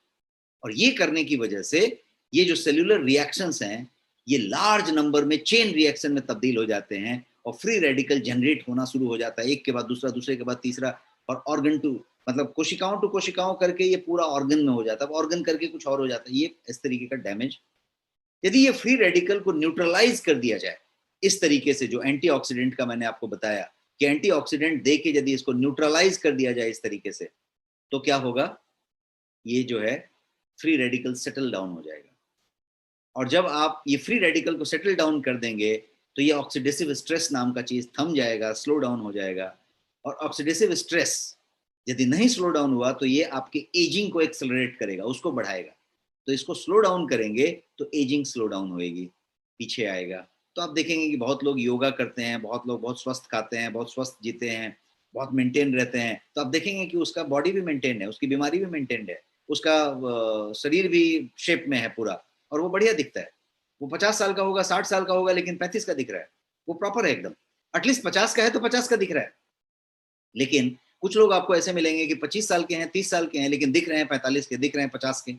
और ये करने की वजह से ये जो सेल्यूलर रिएक्शंस हैं ये लार्ज नंबर में चेन रिएक्शन में तब्दील हो जाते हैं, और फ्री रेडिकल जनरेट होना शुरू हो जाता है, एक के बाद दूसरा, दूसरे के बाद तीसरा, और ऑर्गन टू मतलब कोशिकाओं टू कोशिकाओं करके ये पूरा ऑर्गन में हो जाता है, ऑर्गन करके कुछ और हो जाता है। ये इस तरीके का डैमेज। यदि ये फ्री रेडिकल को न्यूट्रलाइज कर दिया जाए इस तरीके से, जो एंटीऑक्सीडेंट का मैंने आपको बताया कि एंटीऑक्सीडेंट दे के यदि इसको न्यूट्रलाइज कर दिया जाए इस तरीके से, तो क्या होगा? ये जो है फ्री रेडिकल सेटल डाउन हो जाएगा। और जब आप ये फ्री रेडिकल को सेटल डाउन कर देंगे तो ये ऑक्सीडेटिव स्ट्रेस नाम का चीज थम जाएगा, स्लो डाउन हो जाएगा। और ऑक्सीडेटिव स्ट्रेस यदि नहीं स्लो डाउन हुआ तो ये आपके एजिंग को एक्सेलरेट करेगा, उसको बढ़ाएगा। तो इसको स्लो डाउन करेंगे तो एजिंग स्लो डाउन होएगी, पीछे आएगा। तो आप देखेंगे कि बहुत लोग योगा करते हैं, बहुत लोग बहुत स्वस्थ खाते हैं, बहुत स्वस्थ जीते हैं, बहुत मेंटेन रहते हैं, तो आप देखेंगे कि उसका बॉडी भी मेंटेन है, उसकी बीमारी भी मेंटेन है, उसका शरीर भी शेप में है पूरा, और वो बढ़िया दिखता है। वो 50 साल का होगा, 60 साल का होगा, लेकिन 35 का दिख रहा है, वो प्रॉपर है एकदम। एटलीस्ट 50 का है तो 50 का दिख रहा है। लेकिन कुछ लोग आपको ऐसे मिलेंगे कि 25 साल के हैं, 30 साल के हैं, लेकिन दिख रहे हैं 45 के, दिख रहे हैं 50 के।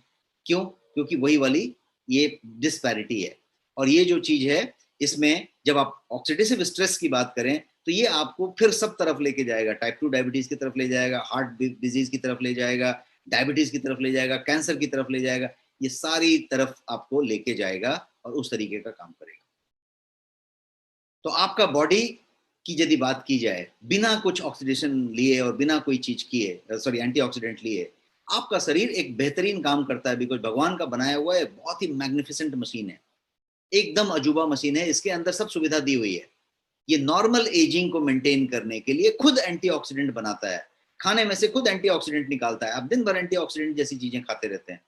क्यों? क्योंकि वही वाली ये डिस्पैरिटी है। और ये जो चीज है इसमें जब आप ऑक्सीडेटिव स्ट्रेस की बात करें तो ये आपको फिर सब तरफ लेके जाएगा, टाइप 2 डायबिटीज की तरफ ले जाएगा, हार्ट डिजीज की तरफ ले जाएगा, डायबिटीज की तरफ ले जाएगा, कैंसर की तरफ ले जाएगा, ये सारी तरफ आपको लेके जाएगा और उस तरीके का काम करेगा। तो आपका बॉडी की यदि बात की जाए, बिना कुछ ऑक्सीडेशन लिए और बिना कोई चीज किए, सॉरी एंटीऑक्सीडेंट लिए, आपका शरीर एक बेहतरीन काम करता है, बिकॉज भगवान का बनाया हुआ है, बहुत ही मैग्निफिसेंट मशीन है, एकदम अजूबा मशीन है, इसके अंदर सब सुविधा दी हुई है। ये नॉर्मल एजिंग को मेंटेन करने के लिए खुद एंटीऑक्सीडेंट बनाता है, खाने में से खुद एंटीऑक्सीडेंट निकालता है। आप दिन भर एंटीऑक्सीडेंट जैसी चीजें खाते रहते हैं,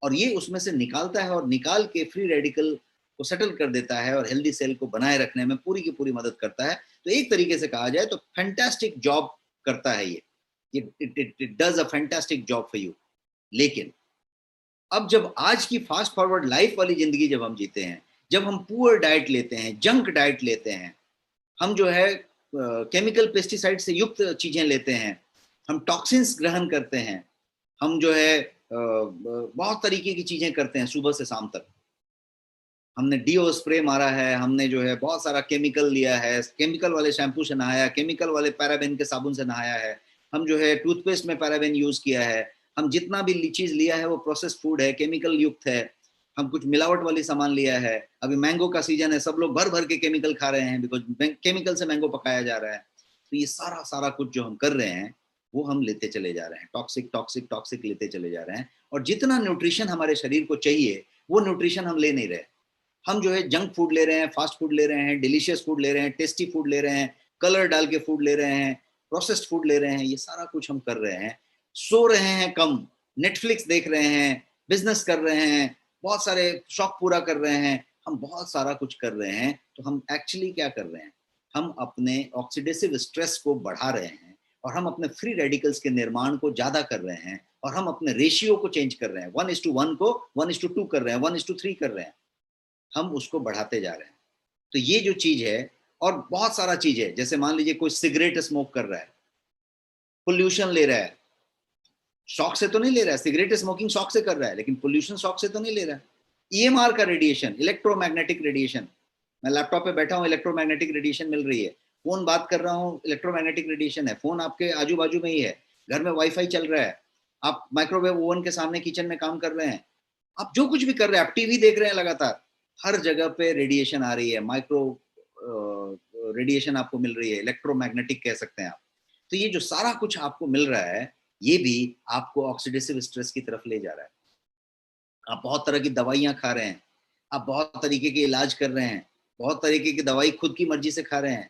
और ये उसमें से निकालता है, और निकाल के फ्री रेडिकल को सेटल कर देता है, और हेल्दी सेल को बनाए रखने में पूरी की पूरी मदद करता है। तो एक तरीके से कहा जाए तो फैंटास्टिक जॉब करता है ये, it does a fantastic job for you. लेकिन अब जब आज की फास्ट फॉरवर्ड लाइफ वाली जिंदगी जब हम जीते हैं, जब हम पुअर डाइट लेते हैं, जंक डाइट लेते हैं, हम जो है केमिकल पेस्टिसाइड से युक्त चीजें लेते हैं, हम टॉक्सिन्स ग्रहण करते हैं, हम जो है बहुत तरीके की चीजें करते हैं सुबह से शाम तक, हमने डीओ स्प्रे मारा है, हमने जो है बहुत सारा केमिकल लिया है, केमिकल वाले शैम्पू से नहाया, केमिकल वाले पैराबेन के साबुन से नहाया है, हम जो है टूथपेस्ट में पैराबेन यूज किया है, हम जितना भी चीज लिया है वो प्रोसेस फूड है, केमिकल युक्त है, हम कुछ मिलावट वाली सामान लिया है। अभी मैंगो का सीजन है, सब लोग भर भर के केमिकल खा रहे हैं बिकॉज केमिकल से मैंगो पकाया जा रहा है। तो ये सारा सारा कुछ जो हम कर रहे हैं वो हम लेते चले जा रहे हैं, टॉक्सिक टॉक्सिक टॉक्सिक लेते चले जा रहे हैं। और जितना न्यूट्रिशन हमारे शरीर को चाहिए वो न्यूट्रिशन हम ले नहीं रहे। हम जो है जंक फूड ले रहे हैं, फास्ट फूड ले रहे हैं, डिलीशियस फूड ले रहे हैं, टेस्टी फूड ले रहे हैं, कलर डाल के फूड ले रहे हैं, प्रोसेस्ड फूड ले रहे हैं, ये सारा कुछ हम कर रहे हैं। सो रहे हैं कम, नेटफ्लिक्स देख रहे हैं, बिजनेस कर रहे हैं, बहुत सारे शौक पूरा कर रहे हैं, हम बहुत सारा कुछ कर रहे हैं। तो हम एक्चुअली क्या कर रहे हैं, हम अपने ऑक्सीडेटिव स्ट्रेस को बढ़ा रहे हैं और हम अपने फ्री रेडिकल्स के निर्माण को ज्यादा कर रहे हैं और हम अपने रेशियो को चेंज कर रहे हैं। 1:1 को 1:2 कर रहे हैं, 1:3 कर रहे हैं, हम उसको बढ़ाते जा रहे हैं। तो ये जो चीज है, और बहुत सारा चीज है, जैसे मान लीजिए कोई सिगरेट स्मोक कर रहा है, पोल्यूशन ले रहा है, शौक से तो नहीं ले रहा है, सिगरेट स्मोकिंग शौक से कर रहा है लेकिन पोल्यूशन शौक से तो नहीं ले रहा है। ईएमआर का रेडिएशन, इलेक्ट्रोमैग्नेटिक रेडिएशन, मैं लैपटॉप पे बैठा हूँ, इलेक्ट्रोमैग्नेटिक रेडिएशन मिल रही है, फोन बात कर रहा हूँ, इलेक्ट्रोमैग्नेटिक रेडिएशन है, फोन आपके आजू बाजू में ही है, घर में वाईफाई चल रहा है, आप माइक्रोवेव ओवन के सामने किचन में काम कर रहे हैं, आप जो कुछ भी कर रहे हैं, आप टीवी देख रहे हैं, लगातार हर जगह पे रेडिएशन आ रही है, माइक्रो रेडिएशन आपको मिल रही है, इलेक्ट्रोमैग्नेटिक कह सकते हैं आप। तो ये जो सारा कुछ आपको मिल रहा है ये भी आपको ऑक्सीडेटिव स्ट्रेस की तरफ ले जा रहा है। आप बहुत तरह की दवाइयां खा रहे हैं, आप बहुत तरीके के इलाज कर रहे हैं, बहुत तरीके की दवाई खुद की मर्जी से खा रहे हैं,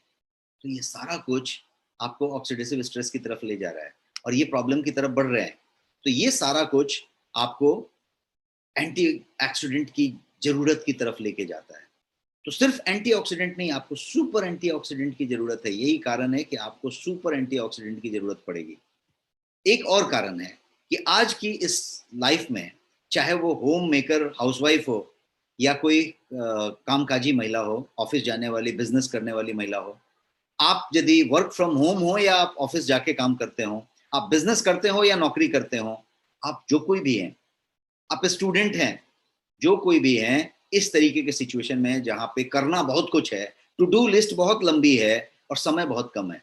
तो ये सारा कुछ आपको ऑक्सीडेटिव स्ट्रेस की तरफ ले जा रहा है और ये प्रॉब्लम की तरफ बढ़ रहे हैं। तो ये सारा कुछ आपको एंटी ऑक्सीडेंट की जरूरत की तरफ लेके जाता है। तो सिर्फ एंटीऑक्सीडेंट नहीं, आपको सुपर एंटीऑक्सीडेंट की जरूरत है। यही कारण है कि आपको सुपर एंटीऑक्सीडेंट की जरूरत पड़ेगी। एक और कारण है कि आज की इस लाइफ में, चाहे वो होम मेकर हाउसवाइफ हो या कोई कामकाजी महिला हो, ऑफिस जाने वाली, बिजनेस करने वाली महिला हो, आप यदि वर्क फ्रॉम होम हो या आप ऑफिस जाके काम करते हो, आप बिजनेस करते हो या नौकरी करते हो, आप जो कोई भी हैं, आप स्टूडेंट हैं, जो कोई भी हैं, इस तरीके के सिचुएशन में जहां पे करना बहुत कुछ है, टू डू लिस्ट बहुत लंबी है और समय बहुत कम है,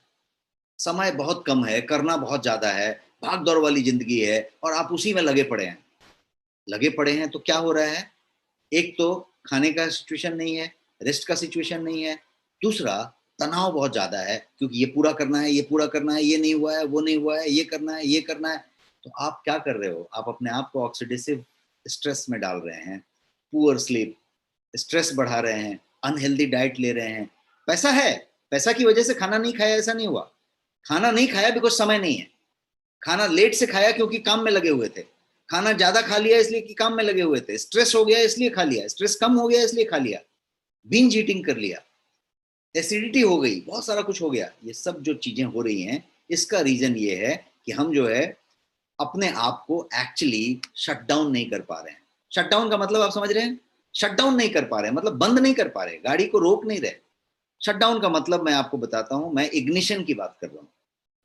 समय बहुत कम है, करना बहुत ज्यादा है, भाग दौड़ वाली जिंदगी है और आप उसी में लगे पड़े हैं। लगे पड़े हैं तो क्या हो रहा है, एक तो खाने का सिचुएशन नहीं है, रेस्ट का सिचुएशन नहीं है, दूसरा तनाव बहुत ज्यादा है क्योंकि ये पूरा करना है, ये पूरा करना है, ये नहीं हुआ है, वो नहीं हुआ है, ये करना है, ये करना है। तो आप क्या कर रहे हो, आप अपने आप को ऑक्सीडेटिव स्ट्रेस में डाल रहे हैं, पुअर स्लीप, स्ट्रेस बढ़ा रहे हैं, अनहेल्दी डाइट ले रहे हैं। पैसा है, पैसा की वजह से खाना नहीं खाया ऐसा नहीं हुआ, खाना नहीं खाया बिकॉज समय नहीं है, खाना लेट से खाया क्योंकि काम में लगे हुए थे, खाना ज्यादा खा लिया इसलिए कि काम में लगे हुए थे, स्ट्रेस हो गया इसलिए खा लिया, स्ट्रेस कम हो गया इसलिए खा लिया, बिंज ईटिंग कर लिया, एसिडिटी हो गई, बहुत सारा कुछ हो गया। ये सब जो चीजें हो रही हैं इसका रीजन ये है कि हम जो है अपने आप को एक्चुअली शट डाउन नहीं कर पा रहे हैं। शट डाउन का मतलब आप समझ रहे हैं, शट डाउन नहीं कर पा रहे हैं मतलब बंद नहीं कर पा रहे, गाड़ी को रोक नहीं रहे। शट डाउन का मतलब मैं आपको बताता हूं, मैं इग्निशन की बात कर रहा हूं।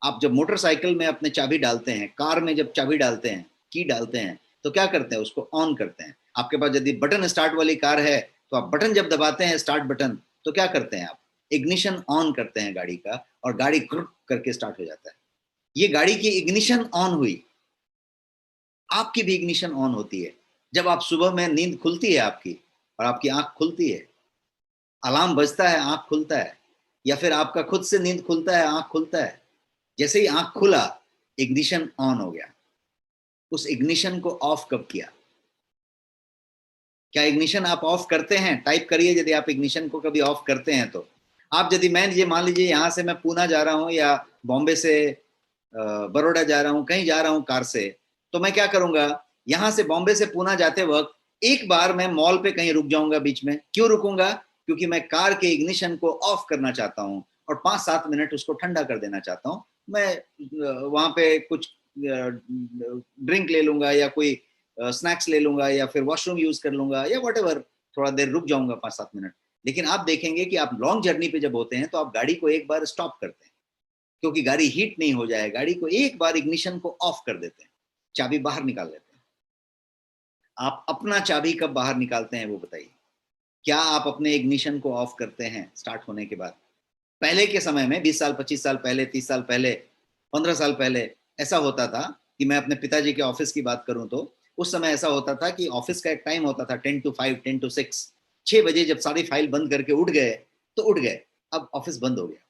आप जब मोटरसाइकिल में अपने चाबी डालते हैं, कार में जब चाबी डालते हैं, की डालते हैं, तो क्या करते हैं, उसको ऑन करते हैं। आपके पास यदि बटन स्टार्ट वाली कार है तो आप बटन जब दबाते हैं, स्टार्ट बटन, तो क्या करते हैं, आप इग्निशन ऑन करते हैं गाड़ी का और गाड़ी करके स्टार्ट हो जाता है। ये गाड़ी की इग्निशन ऑन हुई, आपकी भी इग्निशन ऑन होती है जब आप सुबह में, नींद खुलती है आपकी और आपकी आंख खुलती है, अलार्म बजता है, आंख खुलता है, या फिर आपका खुद से नींद खुलता है, आंख खुलता है। जैसे ही आंख खुला, इग्निशन ऑन हो गया। उस इग्निशन को ऑफ कब किया, क्या इग्निशन आप ऑफ करते हैं? टाइप करिए यदि आप इग्निशन को कभी ऑफ करते हैं तो। आप यदि, मैं ये मान लीजिए यहाँ से मैं पूना जा रहा हूँ या बॉम्बे से बड़ौदा जा रहा हूँ, कहीं जा रहा हूँ कार से, तो मैं क्या करूंगा, यहाँ से बॉम्बे से पूना जाते वक्त एक बार मैं मॉल पे कहीं रुक जाऊंगा बीच में। क्यों रुकूंगा, क्योंकि मैं कार के इग्निशन को ऑफ करना चाहता हूँ और 5-7 मिनट उसको ठंडा कर देना चाहता हूँ। मैं वहां पे कुछ ड्रिंक ले लूंगा या कोई स्नैक्स ले लूंगा या फिर वॉशरूम यूज कर लूंगा या वॉटेवर, थोड़ा देर रुक जाऊंगा 5-7 मिनट। लेकिन आप देखेंगे कि आप लॉन्ग जर्नी पे जब होते हैं तो आप गाड़ी को एक बार स्टॉप करते हैं क्योंकि गाड़ी हीट नहीं हो जाए, गाड़ी को एक बार इग्निशन को ऑफ कर देते हैं, चाबी बाहर निकाल लेते हैं। आप अपना चाबी कब बाहर निकालते हैं वो बताइए। क्या आप अपने इग्निशन को ऑफ करते हैं स्टार्ट होने के बाद? पहले के समय में 20 साल, 25 साल पहले, 30 साल पहले 15 साल पहले ऐसा होता था कि मैं अपने पिताजी के ऑफिस की बात करूं तो उस समय ऐसा होता था कि ऑफिस का एक टाइम होता था 10 to 5, 10 to 6, 6 बजे जब सारी फाइल बंद करके उठ गए तो उठ गए, अब ऑफिस बंद हो गया।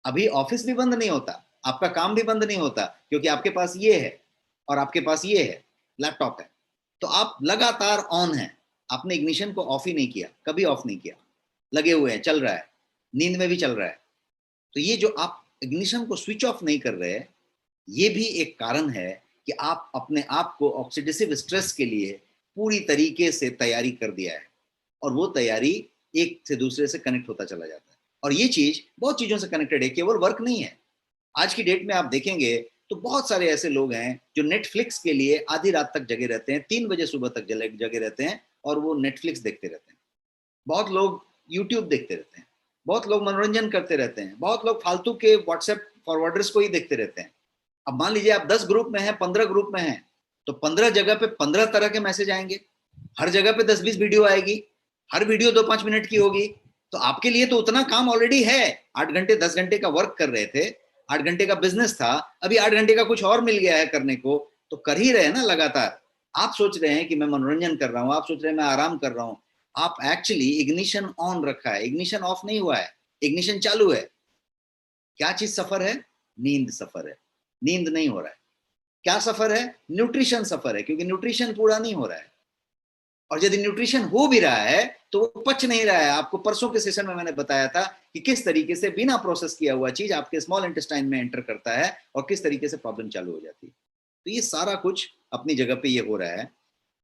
अभी ऑफिस भी बंद नहीं होता, आपका काम भी बंद नहीं होता, क्योंकि आपके पास ये है और आपके पास ये है, लैपटॉप है, तो आप लगातार ऑन हैं। आपने इग्निशन को ऑफ ही नहीं किया, कभी ऑफ नहीं किया, लगे हुए हैं, चल रहा है, नींद में भी चल रहा है। तो ये जो आप इग्निशन को स्विच ऑफ नहीं कर रहे, ये भी एक कारण है कि आप अपने आप को ऑक्सीडेटिव स्ट्रेस के लिए पूरी तरीके से तैयारी कर दिया है, और वो तैयारी एक से दूसरे से कनेक्ट होता चला जाता है। और ये चीज बहुत चीजों से कनेक्टेड है, केवल वर्क नहीं है। आज की डेट में आप देखेंगे तो बहुत सारे ऐसे लोग हैं जो नेटफ्लिक्स के लिए आधी रात तक जगे रहते हैं, 3 बजे सुबह तक जगे रहते हैं और वो नेटफ्लिक्स देखते रहते हैं। बहुत लोग यूट्यूब देखते रहते हैं, बहुत लोग मनोरंजन करते रहते हैं, बहुत लोग फालतू के व्हाट्सएप फॉरवर्डर्स को ही देखते रहते हैं। अब मान लीजिए आप 10 ग्रुप में हैं, 15 ग्रुप में हैं, तो 15 जगह पे 15 तरह के मैसेज आएंगे, हर जगह पे 10-20 वीडियो आएगी, हर वीडियो 2-5 मिनट की होगी। तो आपके लिए तो उतना काम ऑलरेडी है। 8 घंटे 10 घंटे का वर्क कर रहे थे, 8 घंटे का बिजनेस था, अभी 8 घंटे का कुछ और मिल गया है करने को, तो कर ही रहे हैं ना लगातार। आप सोच रहे हैं कि मैं मनोरंजन कर रहा हूं, आप सोच रहे हैं मैं आराम कर रहा हूं, आप एक्चुअली इग्निशन ऑन रखा है, इग्निशन ऑफ नहीं हुआ है, इग्निशन चालू है। क्या चीज सफर है? नींद सफर है, नींद नहीं हो रहा है। क्या सफर है? न्यूट्रिशन सफर है, क्योंकि न्यूट्रिशन पूरा नहीं हो रहा है। और यदि न्यूट्रिशन हो भी रहा है तो वो पच नहीं रहा है। आपको परसों के सेशन में मैंने बताया था कि किस तरीके से बिना प्रोसेस किया हुआ चीज आपके स्मॉल इंटेस्टाइन में एंटर करता है और किस तरीके से प्रॉब्लम चालू हो जाती है। तो ये सारा कुछ अपनी जगह पे ये हो रहा है।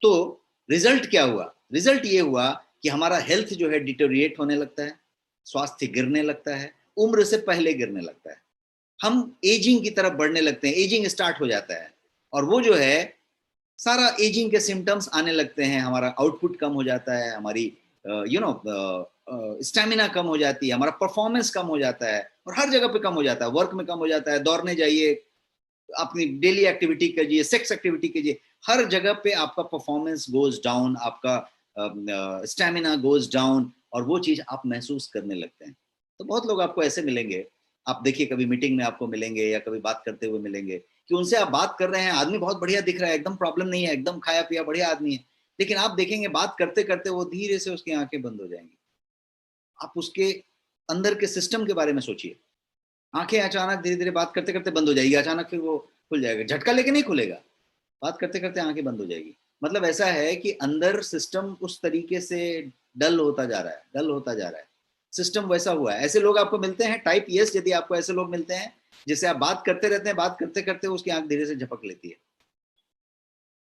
तो रिजल्ट क्या हुआ? रिजल्ट ये हुआ कि हमारा हेल्थ जो है डिटोरिएट होने लगता है, स्वास्थ्य गिरने लगता है, उम्र से पहले गिरने लगता है, हम एजिंग की तरफ बढ़ने लगते हैं, एजिंग स्टार्ट हो जाता है। और वो जो है सारा एजिंग के सिम्टम्स आने लगते हैं, हमारा आउटपुट कम हो जाता है, हमारी स्टेमिना कम हो जाती है, हमारा परफॉर्मेंस कम हो जाता है, और हर जगह पे कम हो जाता है, वर्क में कम हो जाता है, दौड़ने जाइए, अपनी डेली एक्टिविटी कीजिए, सेक्स एक्टिविटी कीजिए, हर जगह पे आपका परफॉर्मेंस गोज डाउन, आपका स्टेमिना गोज डाउन, और वो चीज आप महसूस करने लगते हैं। तो बहुत लोग आपको ऐसे मिलेंगे, आप देखिए कभी मीटिंग में आपको मिलेंगे या कभी बात करते हुए मिलेंगे, कि उनसे आप बात कर रहे हैं, आदमी बहुत बढ़िया दिख रहा है, एकदम प्रॉब्लम नहीं है, एकदम खाया पिया बढ़िया आदमी है, लेकिन आप देखेंगे बात करते करते वो धीरे से उसकी आंखें बंद हो जाएंगी। आप उसके अंदर के सिस्टम के बारे में सोचिए, आंखें अचानक धीरे धीरे बात करते करते बंद हो जाएगी, अचानक फिर वो खुल जाएगा, झटका लेके नहीं खुलेगा, बात करते करते आंखें बंद हो जाएगी। मतलब ऐसा है कि अंदर सिस्टम उस तरीके से डल होता जा रहा है, डल होता जा रहा है, सिस्टम वैसा हुआ है। ऐसे लोग आपको मिलते हैं, टाइप यस यदि आपको ऐसे लोग मिलते हैं जिससे आप बात करते रहते हैं, बात करते करते उसकी आंख धीरे से झपक लेती है,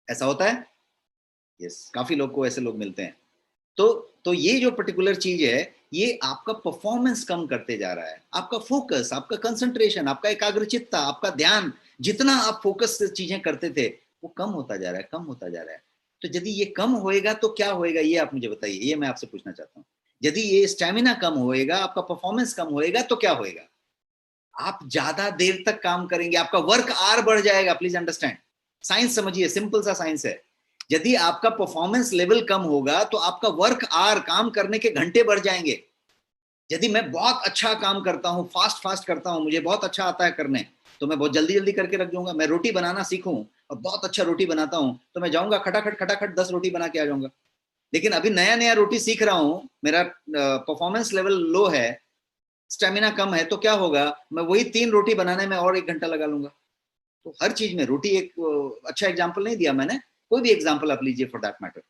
ऐसा होता है? यस, काफी लोग को ऐसे लोग मिलते हैं। तो तो ये जो पर्टिकुलर चीज है, ये आपका परफॉर्मेंस कम करते जा रहा है, आपका फोकस, आपका कंसंट्रेशन, आपका एकाग्रचित्ता, आपका ध्यान, जितना आप फोकस से चीजें करते थे वो कम होता जा रहा है, कम होता जा रहा है। तो यदि ये कम होएगा तो क्या होएगा, ये आप मुझे बताइए, ये मैं आपसे पूछना चाहता हूँ। यदि ये स्टेमिना कम होएगा, आपका परफॉर्मेंस कम होएगा, तो क्या होएगा? आप ज्यादा देर तक काम करेंगे, आपका वर्क आवर बढ़ जाएगा। प्लीज अंडरस्टैंड, साइंस समझिए, सिंपल सा साइंस है। यदि आपका परफॉर्मेंस लेवल कम होगा तो आपका वर्क आवर, काम करने के घंटे बढ़ जाएंगे। यदि मैं बहुत अच्छा काम करता हूँ, फास्ट फास्ट करता हूँ, मुझे बहुत अच्छा आता है करने, तो मैं बहुत जल्दी जल्दी करके रख दूंगा। मैं रोटी बनाना सीखूं और बहुत अच्छा रोटी बनाता हूँ, तो मैं जाऊंगा खटाखट खटाखट 10 रोटी बना के आ जाऊंगा। लेकिन अभी नया नया रोटी सीख रहा हूँ, मेरा परफॉर्मेंस लेवल लो है, स्टेमिना कम है, तो क्या होगा, मैं वही 3 रोटी बनाने में और 1 घंटा लगा लूंगा। तो हर चीज में, रोटी एक अच्छा एग्जाम्पल नहीं दिया मैंने, कोई भी एग्जाम्पल आप लीजिए फॉर दैट मैटर।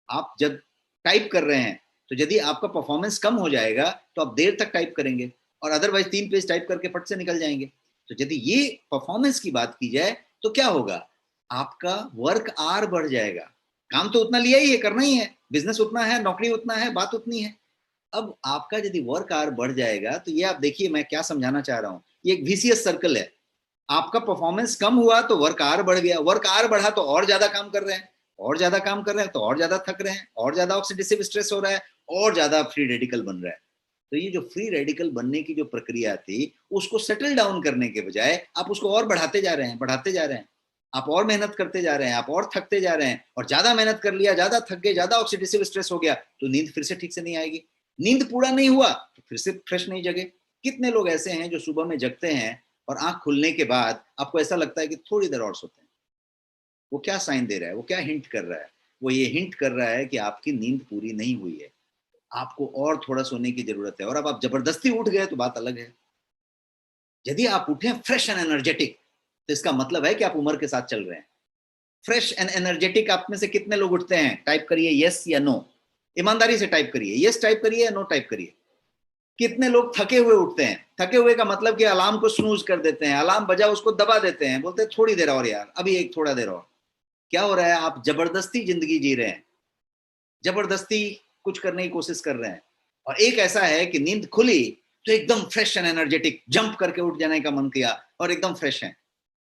आप जब टाइप कर रहे हैं तो यदि आपका परफॉर्मेंस कम हो जाएगा तो आप देर तक टाइप करेंगे, और अदरवाइज 3 पेज टाइप करके फट से निकल जाएंगे। तो यदि ये परफॉर्मेंस की बात की जाए तो क्या होगा, आपका वर्क आवर बढ़ जाएगा। काम तो उतना लिया ही है, करना ही है, बिजनेस उतना है, नौकरी उतना है, बात उतनी है। अब आपका यदि वर्क आवर बढ़ जाएगा तो ये आप देखिए मैं क्या समझाना चाह रहा हूँ, ये एक विसियस सर्कल है। आपका परफॉर्मेंस कम हुआ तो वर्क आवर बढ़ गया, वर्क आवर बढ़ा तो और ज्यादा काम कर रहे हैं, और ज्यादा काम कर रहे हैं तो और ज्यादा थक रहे हैं, और ज्यादा ऑक्सीडेटिव स्ट्रेस हो रहा है, और ज्यादा फ्री रेडिकल बन रहा है। तो ये जो फ्री रेडिकल बनने की जो प्रक्रिया थी, उसको सेटल डाउन करने के बजाय आप उसको और बढ़ाते जा रहे हैं, बढ़ाते जा रहे हैं। आप और मेहनत करते जा रहे हैं, आप और थकते जा रहे हैं, और ज्यादा मेहनत कर लिया, ज्यादा थक गए, ज्यादा ऑक्सीडेटिव स्ट्रेस हो गया, तो नींद फिर से ठीक से नहीं आएगी। नींद पूरा नहीं हुआ तो फिर से फ्रेश नहीं जगे। कितने लोग ऐसे हैं जो सुबह में जगते हैं और आंख खुलने के बाद आपको ऐसा लगता है कि थोड़ी देर और सोते हैं। वो क्या साइन दे रहा है, वो क्या हिंट कर रहा है? वो ये हिंट कर रहा है कि आपकी नींद पूरी नहीं हुई है, आपको और थोड़ा सोने की जरूरत है। और अब आप जबरदस्ती उठ गए तो बात अलग है। यदि आप उठे फ्रेश एंड एनर्जेटिक, तो इसका मतलब है कि आप उम्र के साथ चल रहे हैं। फ्रेश एंड एनर्जेटिक आप में से कितने लोग उठते हैं? टाइप करिए यस या नो, ईमानदारी से टाइप करिए, यस टाइप करिए या नो टाइप करिए। कितने लोग थके हुए उठते हैं? थके हुए का मतलब कि अलार्म को स्नूज कर देते हैं, अलार्म बजा उसको दबा देते हैं, बोलते हैं थोड़ी देर और यार, अभी एक थोड़ा देर और। क्या हो रहा है? आप जबरदस्ती जिंदगी जी रहे हैं, जबरदस्ती कुछ करने की कोशिश कर रहे हैं। और एक ऐसा है कि नींद खुली तो एकदम फ्रेश एंड एनर्जेटिक, जंप करके उठ जाने का मन किया और एकदम फ्रेश है।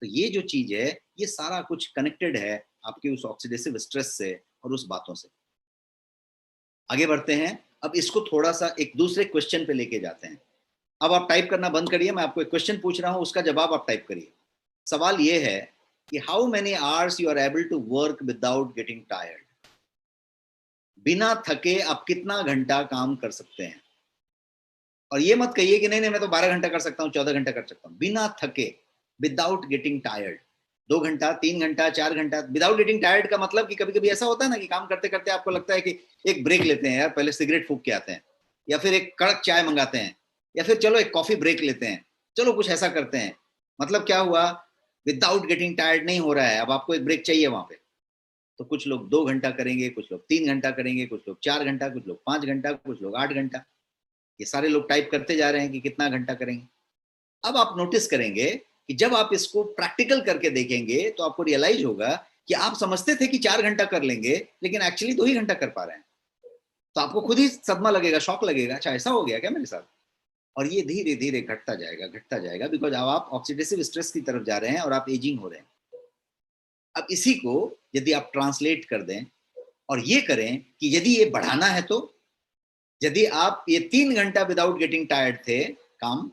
तो ये जो चीज है, ये सारा कुछ कनेक्टेड है आपकी उस ऑक्सीडेटिव स्ट्रेस से और उस बातों से। आगे बढ़ते हैं। अब इसको थोड़ा सा एक दूसरे क्वेश्चन पे लेके जाते हैं। अब आप टाइप करना बंद करिए, मैं आपको एक क्वेश्चन पूछ रहा हूं, उसका जवाब आप टाइप करिए। सवाल ये है कि how many hours you are able to work without getting tired? बिना थके आप कितना घंटा काम कर सकते हैं? और ये मत कहिए कि नहीं नहीं मैं तो 12 घंटा कर सकता हूँ, 14 घंटा कर सकता हूँ। बिना थके, विदाउट गेटिंग टायर्ड। 2 घंटा, 3 घंटा, 4 घंटा विदाउट गेटिंग टायर्ड का मतलब कि कभी कभी ऐसा होता है ना कि काम करते करते आपको लगता है कि एक ब्रेक लेते हैं यार, पहले सिगरेट फूक के आते हैं, या फिर एक कड़क चाय मंगाते हैं, या फिर चलो एक कॉफी ब्रेक लेते हैं, चलो कुछ ऐसा करते हैं। मतलब क्या हुआ? विदाउट गेटिंग टायर्ड नहीं हो रहा है, अब आपको एक ब्रेक चाहिए वहां पे। तो कुछ लोग 2 घंटा करेंगे, कुछ लोग 3 घंटा करेंगे, कुछ लोग 4 घंटा, कुछ लोग 5 घंटा, कुछ लोग 8 घंटा। ये सारे लोग टाइप करते जा रहे हैं कि कितना घंटा करेंगे। अब आप नोटिस करेंगे कि जब आप इसको प्रैक्टिकल करके देखेंगे तो आपको रियलाइज होगा कि आप समझते थे कि 4 घंटा कर लेंगे, लेकिन एक्चुअली 2 ही घंटा कर पा रहे हैं। तो आपको खुद ही सदमा लगेगा, शॉक लगेगा, अच्छा ऐसा हो गया क्या मेरे साथ? और ये धीरे धीरे घटता जाएगा, बिकॉज अब आप ऑक्सीडेटिव स्ट्रेस की तरफ जा रहे हैं और आप एजिंग हो रहे हैं। अब इसी को यदि आप ट्रांसलेट कर दें और ये करें कि यदि ये बढ़ाना है, तो यदि आप ये 3 घंटा विदाउट गेटिंग टायर्ड थे काम,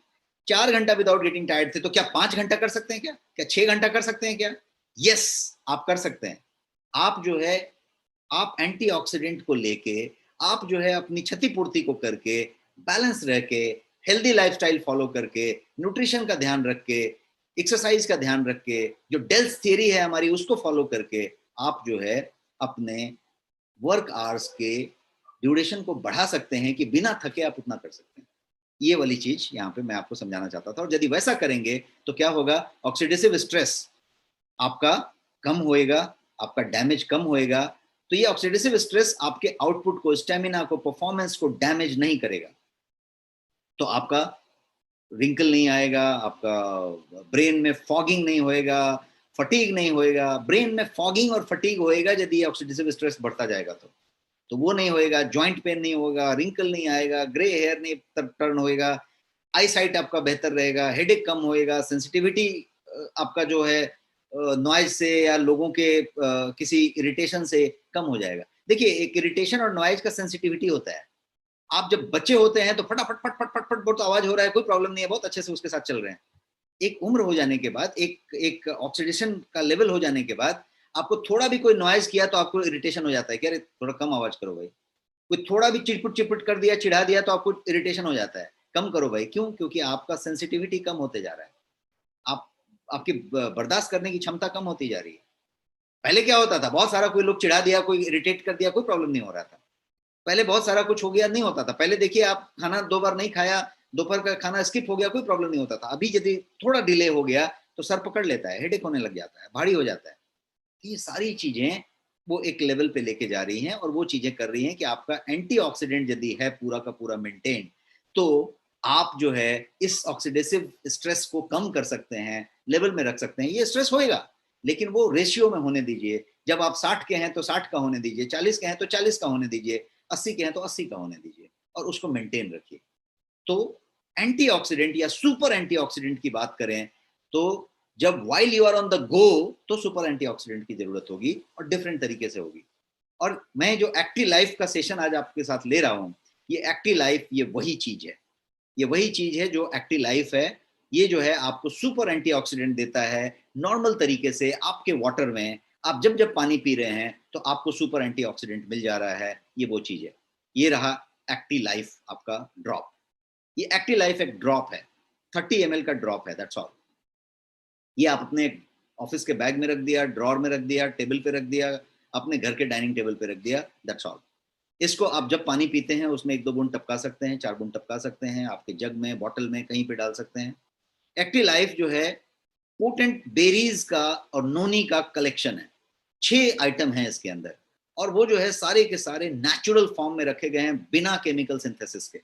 4 घंटा विदाउट गेटिंग टायर्ड थे, तो क्या 5 घंटा कर सकते हैं? क्या 6 घंटा कर सकते हैं? क्या यस, आप कर सकते हैं। आप जो है, आप एंटीऑक्सीडेंट को लेके, आप जो है अपनी क्षतिपूर्ति को करके, बैलेंस रह के, हेल्दी लाइफस्टाइल फॉलो करके, न्यूट्रिशन का ध्यान रख के, एक्सरसाइज का ध्यान रख के, जो डेल्स थियरी है हमारी उसको फॉलो करके, आप जो है अपने वर्क आवर्स के ड्यूरेशन को बढ़ा सकते हैं कि बिना थके आप उतना कर सकते हैं। ये वाली चीज यहाँ पे मैं आपको समझाना चाहता था। और यदि वैसा करेंगे तो क्या होगा? ऑक्सीडेटिव स्ट्रेस आपका कम होएगा, आपका डैमेज कम होएगा। तो ये ऑक्सीडेटिव स्ट्रेस आपके आउटपुट को, स्टेमिना को, परफॉर्मेंस को डैमेज नहीं करेगा। तो आपका रिंकल नहीं आएगा, आपका ब्रेन में फॉगिंग नहीं होएगा, फटीग नहीं होएगा। ब्रेन में फॉगिंग और फटीग होएगा यदि ऑक्सीडेटिव स्ट्रेस बढ़ता जाएगा तो वो नहीं होएगा। जॉइंट पेन नहीं होगा, रिंकल नहीं आएगा, ग्रे हेयर नहीं टर्न होएगा, आई साइट आपका बेहतर रहेगा, हेडेक कम होएगा, सेंसिटिविटी आपका जो है नॉइज से या लोगों के किसी इरिटेशन से कम हो जाएगा। देखिए, एक इरिटेशन और नॉइज का सेंसिटिविटी होता है। आप जब बच्चे होते हैं तो फटाफट फट फट फट फट बहुत आवाज हो रहा है, कोई प्रॉब्लम नहीं है, बहुत अच्छे से उसके साथ चल रहे हैं। एक उम्र हो जाने के बाद, एक ऑक्सीडेशन का लेवल हो जाने के बाद, आपको थोड़ा भी कोई नॉइज किया तो आपको इरिटेशन हो जाता है कि अरे थोड़ा कम आवाज करो भाई। कोई थोड़ा भी चिटपुट चिटपुट कर दिया, चिढ़ा दिया, तो आपको इरिटेशन हो जाता है, कम करो भाई। क्यों? क्योंकि आपका सेंसिटिविटी कम होते जा रहा है। आप आपकी बर्दाश्त करने की क्षमता कम होती जा रही है। पहले क्या होता था? बहुत सारा कोई लोग चिढ़ा दिया, कोई इरिटेट कर दिया, कोई प्रॉब्लम नहीं हो रहा था। पहले बहुत सारा कुछ हो गया, नहीं होता था। पहले देखिए, आप खाना 2 बार नहीं खाया, दोपहर का खाना स्किप हो गया, कोई प्रॉब्लम नहीं होता था। अभी यदि थोड़ा डिले हो गया तो सर पकड़ लेता है, हेडेक होने लग जाता है, भारी हो जाता है। ये सारी चीजें वो एक लेवल पे लेके जा रही हैं और वो चीजें कर रही हैं कि आपका एंटीऑक्सीडेंट यदि है पूरा का पूरा मेंटेन, तो आप जो है इस ऑक्सीडेटिव स्ट्रेस को कम कर सकते हैं, लेवल में रख सकते हैं। ये स्ट्रेस होएगा, लेकिन वो रेशियो में होने दीजिए। जब आप 60 के हैं तो 60 का होने दीजिए, 40 के हैं तो 40 का होने दीजिए, 80 के हैं तो 80 का होने दीजिए, और उसको मेंटेन रखिए। तो एंटीऑक्सीडेंट या सुपर एंटीऑक्सीडेंट की बात करें तो जब while you are on the go, तो सुपर एंटीऑक्सीडेंट की जरूरत होगी और डिफरेंट तरीके से होगी। और मैं जो एक्टिव लाइफ का सेशन आज आपके साथ ले रहा हूं, ये एक्टिव लाइफ, ये वही चीज है। ये वही चीज है जो एक्टिव लाइफ है। ये जो है आपको सुपर एंटीऑक्सीडेंट देता है नॉर्मल तरीके से आपके वाटर में। आप जब जब पानी पी रहे हैं तो आपको सुपर एंटीऑक्सीडेंट मिल जा रहा है। ये वो चीज है। ये रहा एक्टिव लाइफ आपका ड्रॉप। ये एक्टिव लाइफ एक ड्रॉप है, 30 ml का ड्रॉप है, दैट्स ऑल। ये आप अपने ऑफिस के बैग में रख दिया, ड्रॉर में रख दिया, टेबल पे रख दिया, अपने घर के डाइनिंग टेबल पे रख दिया, दैट्स ऑल। इसको आप जब पानी पीते हैं उसमें 1-2 बूंद टपका सकते हैं, 4 बूंद टपका सकते हैं, आपके जग में, बॉटल में, कहीं पे डाल सकते हैं। एक्टिव लाइफ जो है पोटेंट बेरीज का और नोनी का कलेक्शन है। 6 आइटम है इसके अंदर, और वो जो है सारे के सारे नेचुरल फॉर्म में रखे गए हैं, बिना केमिकल सिंथेसिस के,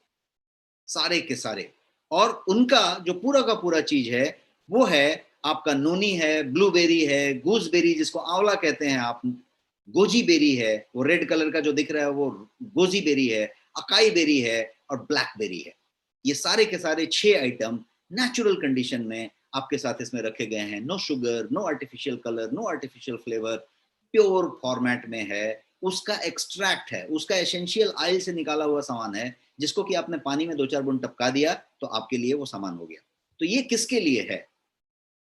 सारे के सारे। और उनका जो पूरा का पूरा चीज है वो है आपका नोनी है, ब्लूबेरी है, गूसबेरी जिसको आंवला कहते हैं आप, गोजी बेरी है, वो रेड कलर का जो दिख रहा है वो गोजी बेरी है, अकाई बेरी है और ब्लैक बेरी है। ये सारे के सारे 6 आइटम नेचुरल कंडीशन में आपके साथ इसमें रखे गए हैं। No sugar, no artificial colour, no artificial flavour, pure format में है। उसका एक्सट्रैक्ट है, उसका एसेंशियल ऑयल से निकाला हुआ सामान है, जिसको कि आपने पानी में 2-4 बूंद टपका दिया तो आपके लिए वो सामान हो गया। तो ये किसके लिए है?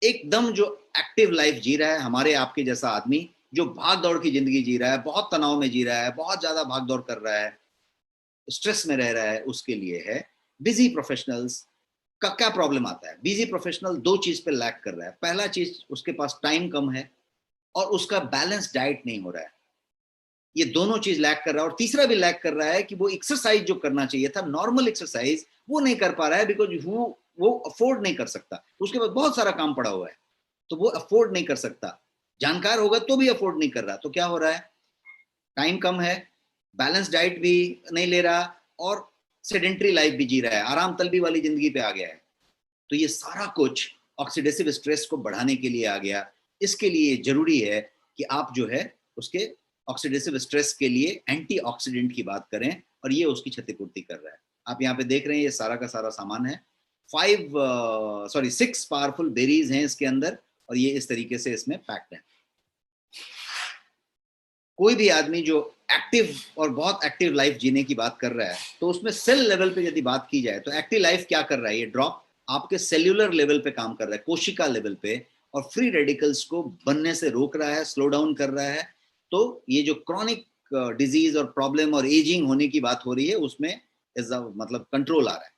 एकदम जो एक्टिव लाइफ जी रहा है, हमारे आपके जैसा आदमी जो भाग दौड़ की जिंदगी जी रहा है, बहुत तनाव में जी रहा है, बहुत ज्यादा भाग दौड़ कर रहा है, स्ट्रेस में रह रहा है, उसके लिए है। बिजी प्रोफेशनल्स का क्या प्रॉब्लम आता है? बिजी प्रोफेशनल 2 चीज पे लैक कर रहा है। पहला चीज, उसके पास टाइम कम है और उसका बैलेंस डाइट नहीं हो रहा है। ये दोनों चीज लैक कर रहा है। और तीसरा भी लैक कर रहा है कि वो एक्सरसाइज जो करना चाहिए था, नॉर्मल एक्सरसाइज, वो नहीं कर पा रहा है, बिकॉज वो अफोर्ड नहीं कर सकता। उसके पास बहुत सारा काम पड़ा हुआ है, तो वो अफोर्ड नहीं कर सकता। जानकार होगा तो भी अफोर्ड नहीं कर रहा। तो क्या हो रहा है? टाइम कम है, बैलेंस डाइट भी नहीं ले रहा, और सेडेंट्री लाइफ भी जी रहा है, आराम तलबी वाली जिंदगी पे आ गया है। तो ये सारा कुछ ऑक्सीडेटिव स्ट्रेस को बढ़ाने के लिए आ गया। इसके लिए जरूरी है कि आप जो है उसके ऑक्सीडेटिव स्ट्रेस के लिए एंटीऑक्सीडेंट की बात करें, और ये उसकी क्षतिपूर्ति कर रहा है। आप यहाँ पे देख रहे हैं ये सारा का सारा सामान है। 6 पावरफुल बेरीज हैं इसके अंदर, और ये इस तरीके से इसमें पैक्ड है। कोई भी आदमी जो एक्टिव और बहुत एक्टिव लाइफ जीने की बात कर रहा है, तो उसमें सेल लेवल पे यदि बात की जाए तो एक्टिव लाइफ क्या कर रहा है? ये ड्रॉप आपके सेल्यूलर लेवल पे काम कर रहा है, कोशिका लेवल पे, और फ्री रेडिकल्स को बनने से रोक रहा है, स्लो डाउन कर रहा है। तो ये जो क्रॉनिक डिजीज और प्रॉब्लम और एजिंग होने की बात हो रही है, उसमें मतलब कंट्रोल आ रहा है।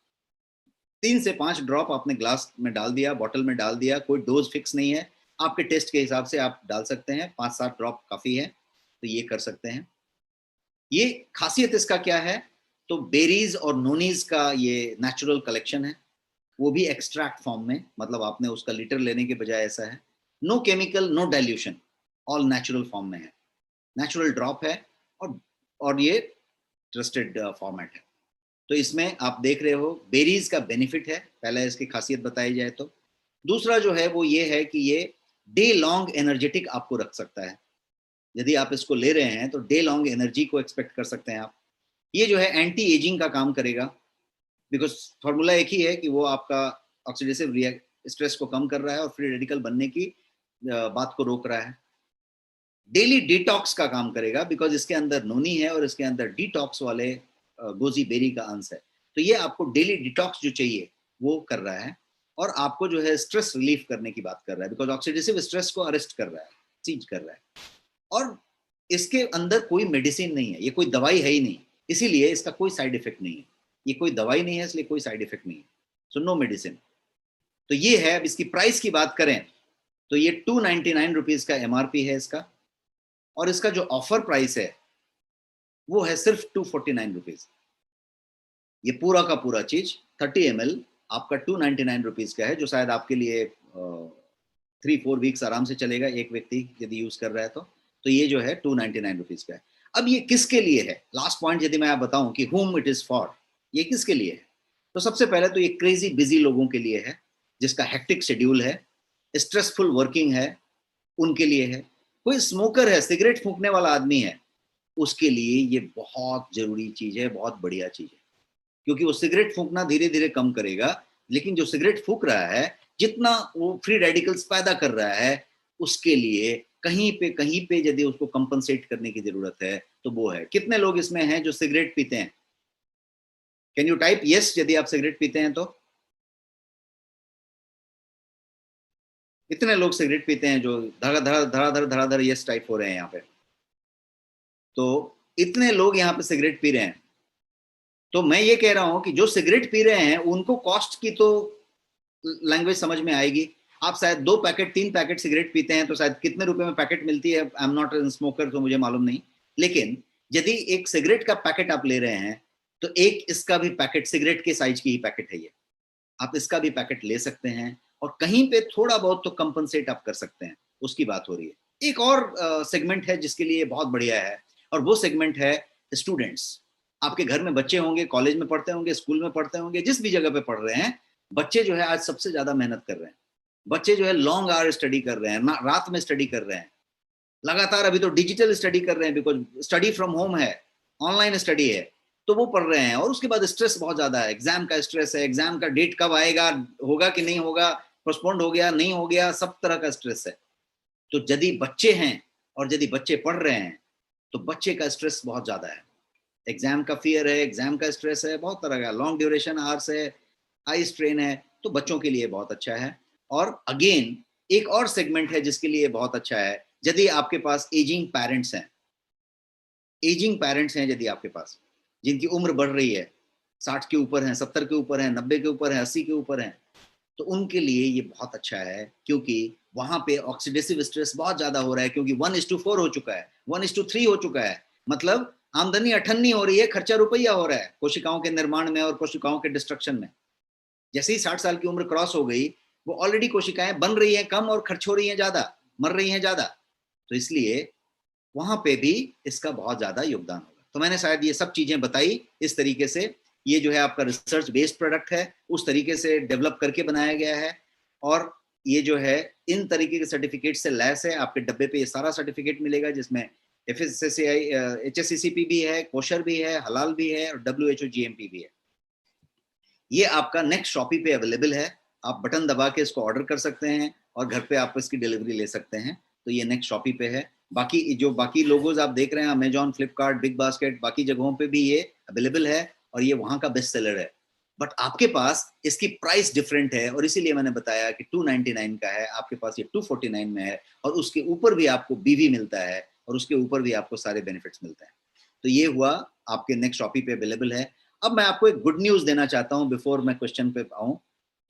3 से 5 ड्रॉप आपने ग्लास में डाल दिया, बॉटल में डाल दिया, कोई डोज फिक्स नहीं है, आपके टेस्ट के हिसाब से आप डाल सकते हैं। 5-7 ड्रॉप काफी है, तो ये कर सकते हैं। ये खासियत इसका क्या है? तो बेरीज और नोनीज का ये नेचुरल कलेक्शन है, वो भी एक्सट्रैक्ट फॉर्म में, मतलब आपने उसका लीटर लेने के बजाय ऐसा है। No chemical, no dilution, all natural form में है, नेचुरल ड्रॉप है, और ये ट्रस्टेड फॉर्मेट है। तो इसमें आप देख रहे हो बेरीज का बेनिफिट है, पहले इसकी खासियत बताई जाए तो। दूसरा जो है वो ये है कि ये डे लॉन्ग एनर्जेटिक आपको रख सकता है। यदि आप इसको ले रहे हैं तो डे लॉन्ग एनर्जी को एक्सपेक्ट कर सकते हैं आप। ये जो है एंटी एजिंग का काम करेगा, बिकॉज फॉर्मूला एक ही है कि वो आपका ऑक्सीडेटिव स्ट्रेस को कम कर रहा है और फ्री रेडिकल बनने की बात को रोक रहा है। डेली डिटॉक्स का काम करेगा, बिकॉज इसके अंदर नोनी है और इसके अंदर डिटॉक्स वाले गोजी बेरी का अंश है। तो ये आपको डेली डिटॉक्स जो चाहिए वो कर रहा है, और आपको जो है स्ट्रेस रिलीफ करने की बात कर रहा है, बिकॉज ऑक्सीडेटिव स्ट्रेस को अरेस्ट कर रहा है, सीज कर रहा है। और इसके अंदर कोई मेडिसिन नहीं है, ये कोई दवाई है ही नहीं, इसीलिए इसका कोई साइड इफेक्ट नहीं है। ये कोई दवाई नहीं है, इसलिए कोई साइड इफेक्ट नहीं है, सो नो मेडिसिन। तो ये है। अब इसकी प्राइस की बात करें तो ये 299 रुपीज का एमआरपी है इसका, और इसका जो ऑफर प्राइस है वो है सिर्फ 249 रुपीज। ये पूरा का पूरा चीज 30 ml आपका 299 रुपीज का है, जो शायद आपके लिए 3-4 वीक्स आराम से चलेगा, एक व्यक्ति यदि यूज कर रहा है तो ये जो है 299 रुपीज का है। अब ये किसके लिए है? लास्ट पॉइंट यदि मैं आप बताऊं कि whom it is for, ये किसके लिए है? तो सबसे पहले तो ये क्रेजी बिजी लोगों के लिए है, जिसका हेक्टिक शेड्यूल है, स्ट्रेसफुल वर्किंग है, उनके लिए है। कोई स्मोकर है, सिगरेट फूंकने वाला आदमी है, उसके लिए ये बहुत जरूरी चीज है, बहुत बढ़िया चीज है, क्योंकि वो सिगरेट फूंकना धीरे धीरे कम करेगा। लेकिन जो सिगरेट फूंक रहा है, जितना वो फ्री रेडिकल्स पैदा कर रहा है, उसके लिए कहीं पे यदि उसको कंपनसेट करने की जरूरत है तो वो है। कितने लोग इसमें हैं जो सिगरेट पीते हैं? कैन यू टाइप यस यदि आप सिगरेट पीते हैं तो? कितने लोग सिगरेट पीते हैं जो धड़ाधड़ धड़ाधड़ धड़ाधड़ यस टाइप हो रहे हैं यहाँ पे? तो इतने लोग यहाँ पे सिगरेट पी रहे हैं, तो मैं ये कह रहा हूं कि जो सिगरेट पी रहे हैं उनको कॉस्ट की तो लैंग्वेज समझ में आएगी, आप शायद 2 पैकेट 3 पैकेट सिगरेट पीते हैं तो शायद कितने रुपए में पैकेट मिलती है, I am not a smoker तो मुझे मालूम नहीं, लेकिन यदि एक सिगरेट का पैकेट आप ले रहे हैं तो एक इसका भी पैकेट सिगरेट के साइज की ही पैकेट है ये, आप इसका भी पैकेट ले सकते हैं और कहीं पे थोड़ा बहुत तो कंपनसेट आप कर सकते हैं, उसकी बात हो रही है। एक और सेगमेंट है जिसके लिए बहुत बढ़िया है और वो सेगमेंट है स्टूडेंट्स। आपके घर में बच्चे होंगे, कॉलेज में पढ़ते होंगे, स्कूल में पढ़ते होंगे, जिस भी जगह पे पढ़ रहे हैं, बच्चे जो है आज सबसे ज्यादा मेहनत कर रहे हैं। बच्चे जो है लॉन्ग आवर स्टडी कर रहे हैं, रात में स्टडी कर रहे हैं, लगातार अभी तो डिजिटल स्टडी कर रहे हैं, बिकॉज स्टडी फ्रॉम होम है, ऑनलाइन स्टडी है, तो वो पढ़ रहे हैं और उसके बाद स्ट्रेस बहुत ज्यादा है, एग्जाम का स्ट्रेस है, एग्जाम का डेट कब आएगा, होगा कि नहीं होगा, पोस्टपोन्ड हो गया नहीं हो गया, सब तरह का स्ट्रेस है। तो यदि बच्चे हैं और यदि बच्चे पढ़ रहे हैं तो बच्चे का स्ट्रेस बहुत ज्यादा है, एग्जाम का फियर है, एग्जाम का स्ट्रेस है, बहुत तरह का, लॉन्ग ड्यूरेशन आवर्स है, हाई स्ट्रेन है, तो बच्चों के लिए बहुत अच्छा है। और अगेन एक और सेगमेंट है जिसके लिए बहुत अच्छा है, यदि आपके पास एजिंग पेरेंट्स हैं, एजिंग पेरेंट्स हैं यदि आपके पास, जिनकी उम्र बढ़ रही है, 60 के ऊपर है, 70 के ऊपर है, 90 के ऊपर है, 80 के ऊपर है, तो उनके लिए ये बहुत अच्छा है, क्योंकि वहां पे ऑक्सीडेटिव स्ट्रेस बहुत ज्यादा हो रहा है, क्योंकि 1:4 हो चुका है, 1:3 हो चुका है, मतलब आमदनी अठन्नी हो रही है, खर्चा रुपया हो रहा है कोशिकाओं के निर्माण में और कोशिकाओं के डिस्ट्रक्शन में। जैसे ही 60 साल की उम्र क्रॉस हो गई, वो ऑलरेडी कोशिकाएं बन रही हैं कम और खर्च हो रही हैं ज्यादा, मर रही हैं ज्यादा, तो इसलिए वहां पे भी इसका बहुत ज्यादा योगदान होगा। तो मैंने शायद ये सब चीजें बताई इस तरीके से, ये जो है आपका रिसर्च बेस्ड प्रोडक्ट है, उस तरीके से डेवलप करके बनाया गया है और ये जो है इन तरीके के सर्टिफिकेट से लैस है। आपके डब्बे पे ये सारा सर्टिफिकेट मिलेगा, जिसमें FSSAI HACCP भी है, कोशर भी है, हलाल भी है और WHO GMP भी है। ये आपका नेक्स्ट शॉपी पे अवेलेबल है, आप बटन दबा के इसको ऑर्डर कर सकते हैं और घर पे आप इसकी डिलीवरी ले सकते हैं। तो ये नेक्स्ट शॉपी पे है। बाकी जो बाकी लोगोज आप देख रहे हैं, अमेजॉन, फ्लिपकार्ट, बिग बास्केट, बाकी जगहों पे भी ये अवेलेबल है और ये वहाँ का बेस्ट सेलर है, बट आपके पास इसकी प्राइस डिफरेंट है और इसीलिए मैंने बताया कि 299 का है, आपके पास ये 249 में है और उसके ऊपर भी आपको BV मिलता है और उसके ऊपर भी आपको सारे बेनिफिट्स मिलते हैं। तो ये हुआ आपके नेक्स्ट शॉपी पे अवेलेबल है। अब मैं आपको एक गुड न्यूज देना चाहता हूं बिफोर मैं क्वेश्चन पे आऊं।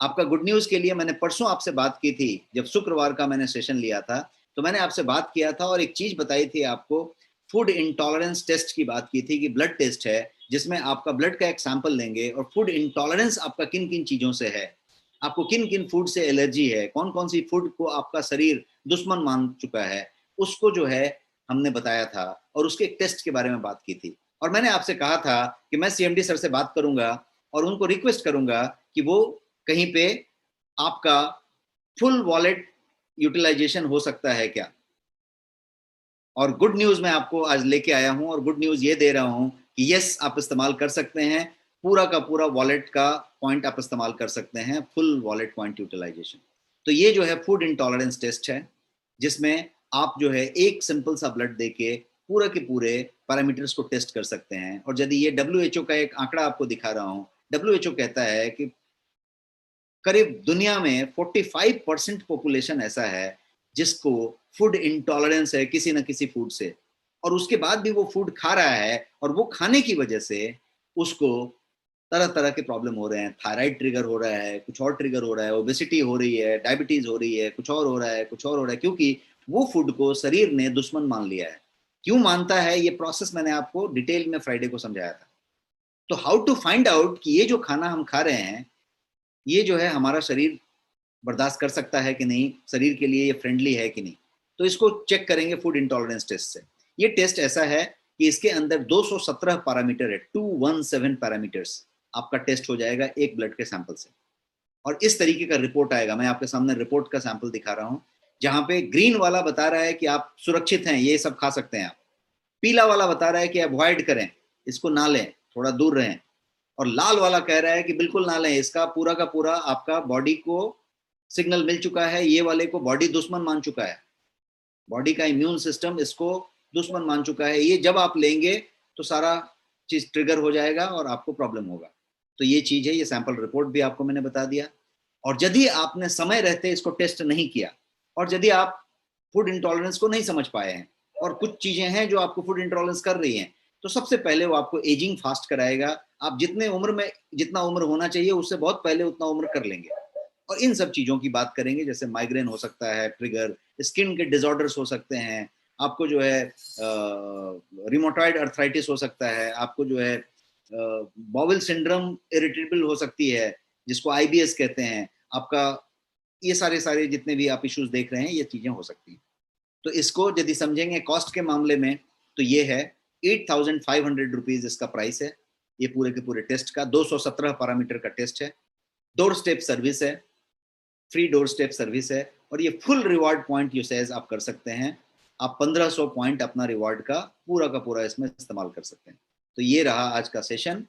आपका गुड न्यूज के लिए मैंने परसों आपसे बात की थी, जब शुक्रवार का मैंने सेशन लिया था तो मैंने आपसे बात किया था और एक चीज बताई थी आपको, फूड इंटॉलरेंस टेस्ट की बात की थी कि ब्लड टेस्ट है जिसमें आपका ब्लड का एक सैंपल लेंगे और फूड इंटॉलरेंस आपका किन किन चीजों से है, आपको किन किन फूड से एलर्जी है, कौन कौन सी फूड को आपका शरीर दुश्मन मान चुका है, उसको जो है हमने बताया था और उसके एक टेस्ट के बारे में बात की थी। और मैंने आपसे कहा था कि मैं CMD सर से बात करूंगा और उनको रिक्वेस्ट करूंगा कि वो कहीं पे आपका फुल वॉलेट यूटिलाइजेशन हो सकता है क्या। और गुड न्यूज मैं आपको आज लेके आया हूं और गुड न्यूज ये दे रहा हूं कि यस, आप इस्तेमाल कर सकते हैं, पूरा का पूरा वॉलेट का पॉइंट आप इस्तेमाल कर सकते हैं, फुल वॉलेट पॉइंट यूटिलाइजेशन। तो ये जो है फूड इंटॉलरेंस टेस्ट है, जिसमें आप जो है एक सिंपल सा ब्लड देके पूरा के पूरे पैरामीटर्स को टेस्ट कर सकते हैं। और यदि ये WHO का एक आंकड़ा आपको दिखा रहा हूं, WHO कहता है कि करीब दुनिया में 45% पॉपुलेशन ऐसा है जिसको फूड इंटॉलरेंस है किसी न किसी फूड से, और उसके बाद भी वो फूड खा रहा है और वो खाने की वजह से उसको तरह तरह के प्रॉब्लम हो रहे हैं, थायराइड ट्रिगर हो रहा है, कुछ और ट्रिगर हो रहा है, ओबेसिटी हो रही है, डायबिटीज हो रही है, कुछ और हो रहा है, कुछ और हो रहा है, क्योंकि वो फूड को शरीर ने दुश्मन मान लिया है। क्यों मानता है, ये प्रोसेस मैंने आपको डिटेल में फ्राइडे को समझाया था। तो हाउ टू फाइंड आउट कि ये जो खाना हम खा रहे हैं ये जो है हमारा शरीर बर्दाश्त कर सकता है कि नहीं, शरीर के लिए ये फ्रेंडली है कि नहीं, तो इसको चेक करेंगे फूड इंटॉलरेंस टेस्ट से। ये टेस्ट ऐसा है कि इसके अंदर 217 पैरामीटर है, 217 पैरामीटर्स आपका टेस्ट हो जाएगा एक ब्लड के सैंपल से, और इस तरीके का रिपोर्ट आएगा। मैं आपके सामने रिपोर्ट का सैंपल दिखा रहा हूँ, जहां पे ग्रीन वाला बता रहा है कि आप सुरक्षित हैं, ये सब खा सकते हैं आप, पीला वाला बता रहा है कि अवॉइड करें, इसको ना लें, थोड़ा दूर रहें, और लाल वाला कह रहा है कि बिल्कुल ना लें, इसका पूरा का पूरा आपका बॉडी को सिग्नल मिल चुका है, ये वाले को बॉडी दुश्मन मान चुका है, बॉडी का इम्यून सिस्टम इसको दुश्मन मान चुका है, ये जब आप लेंगे तो सारा चीज ट्रिगर हो जाएगा और आपको प्रॉब्लम होगा। तो ये चीज है, ये सैंपल रिपोर्ट भी आपको मैंने बता दिया। और यदि आपने समय रहते इसको टेस्ट नहीं किया और यदि आप फूड इंटॉलरेंस को नहीं समझ पाए हैं और कुछ चीजें हैं जो आपको फूड इंटॉलरेंस कर रही हैं, तो सबसे पहले वो आपको एजिंग फास्ट कराएगा। आप जितने उम्र में जितना उम्र होना चाहिए उससे बहुत पहले उतना उम्र कर लेंगे, और इन सब चीज़ों की बात करेंगे, जैसे माइग्रेन हो सकता है ट्रिगर, स्किन के डिसऑर्डर्स हो सकते हैं, आपको जो है रिमोटॉइड अर्थराइटिस हो सकता है, आपको जो है बॉवेल सिंड्रोम इरिटेबल हो सकती है जिसको आईबीएस कहते हैं, आपका ये सारे सारे जितने भी आप इश्यूज देख रहे हैं ये चीजें हो सकती हैं। तो इसको यदि समझेंगे कॉस्ट के मामले में तो ये है 8,500 रुपीज इसका प्राइस है, ये पूरे के पूरे टेस्ट का 217 पैरामीटर का टेस्ट है, डोर स्टेप सर्विस है, फ्री डोर स्टेप सर्विस है, और ये फुल रिवॉर्ड पॉइंट यूसेज आप कर सकते हैं। आप 1500 पॉइंट अपना रिवॉर्ड का पूरा इसमें इस्तेमाल कर सकते हैं। तो ये रहा आज का सेशन।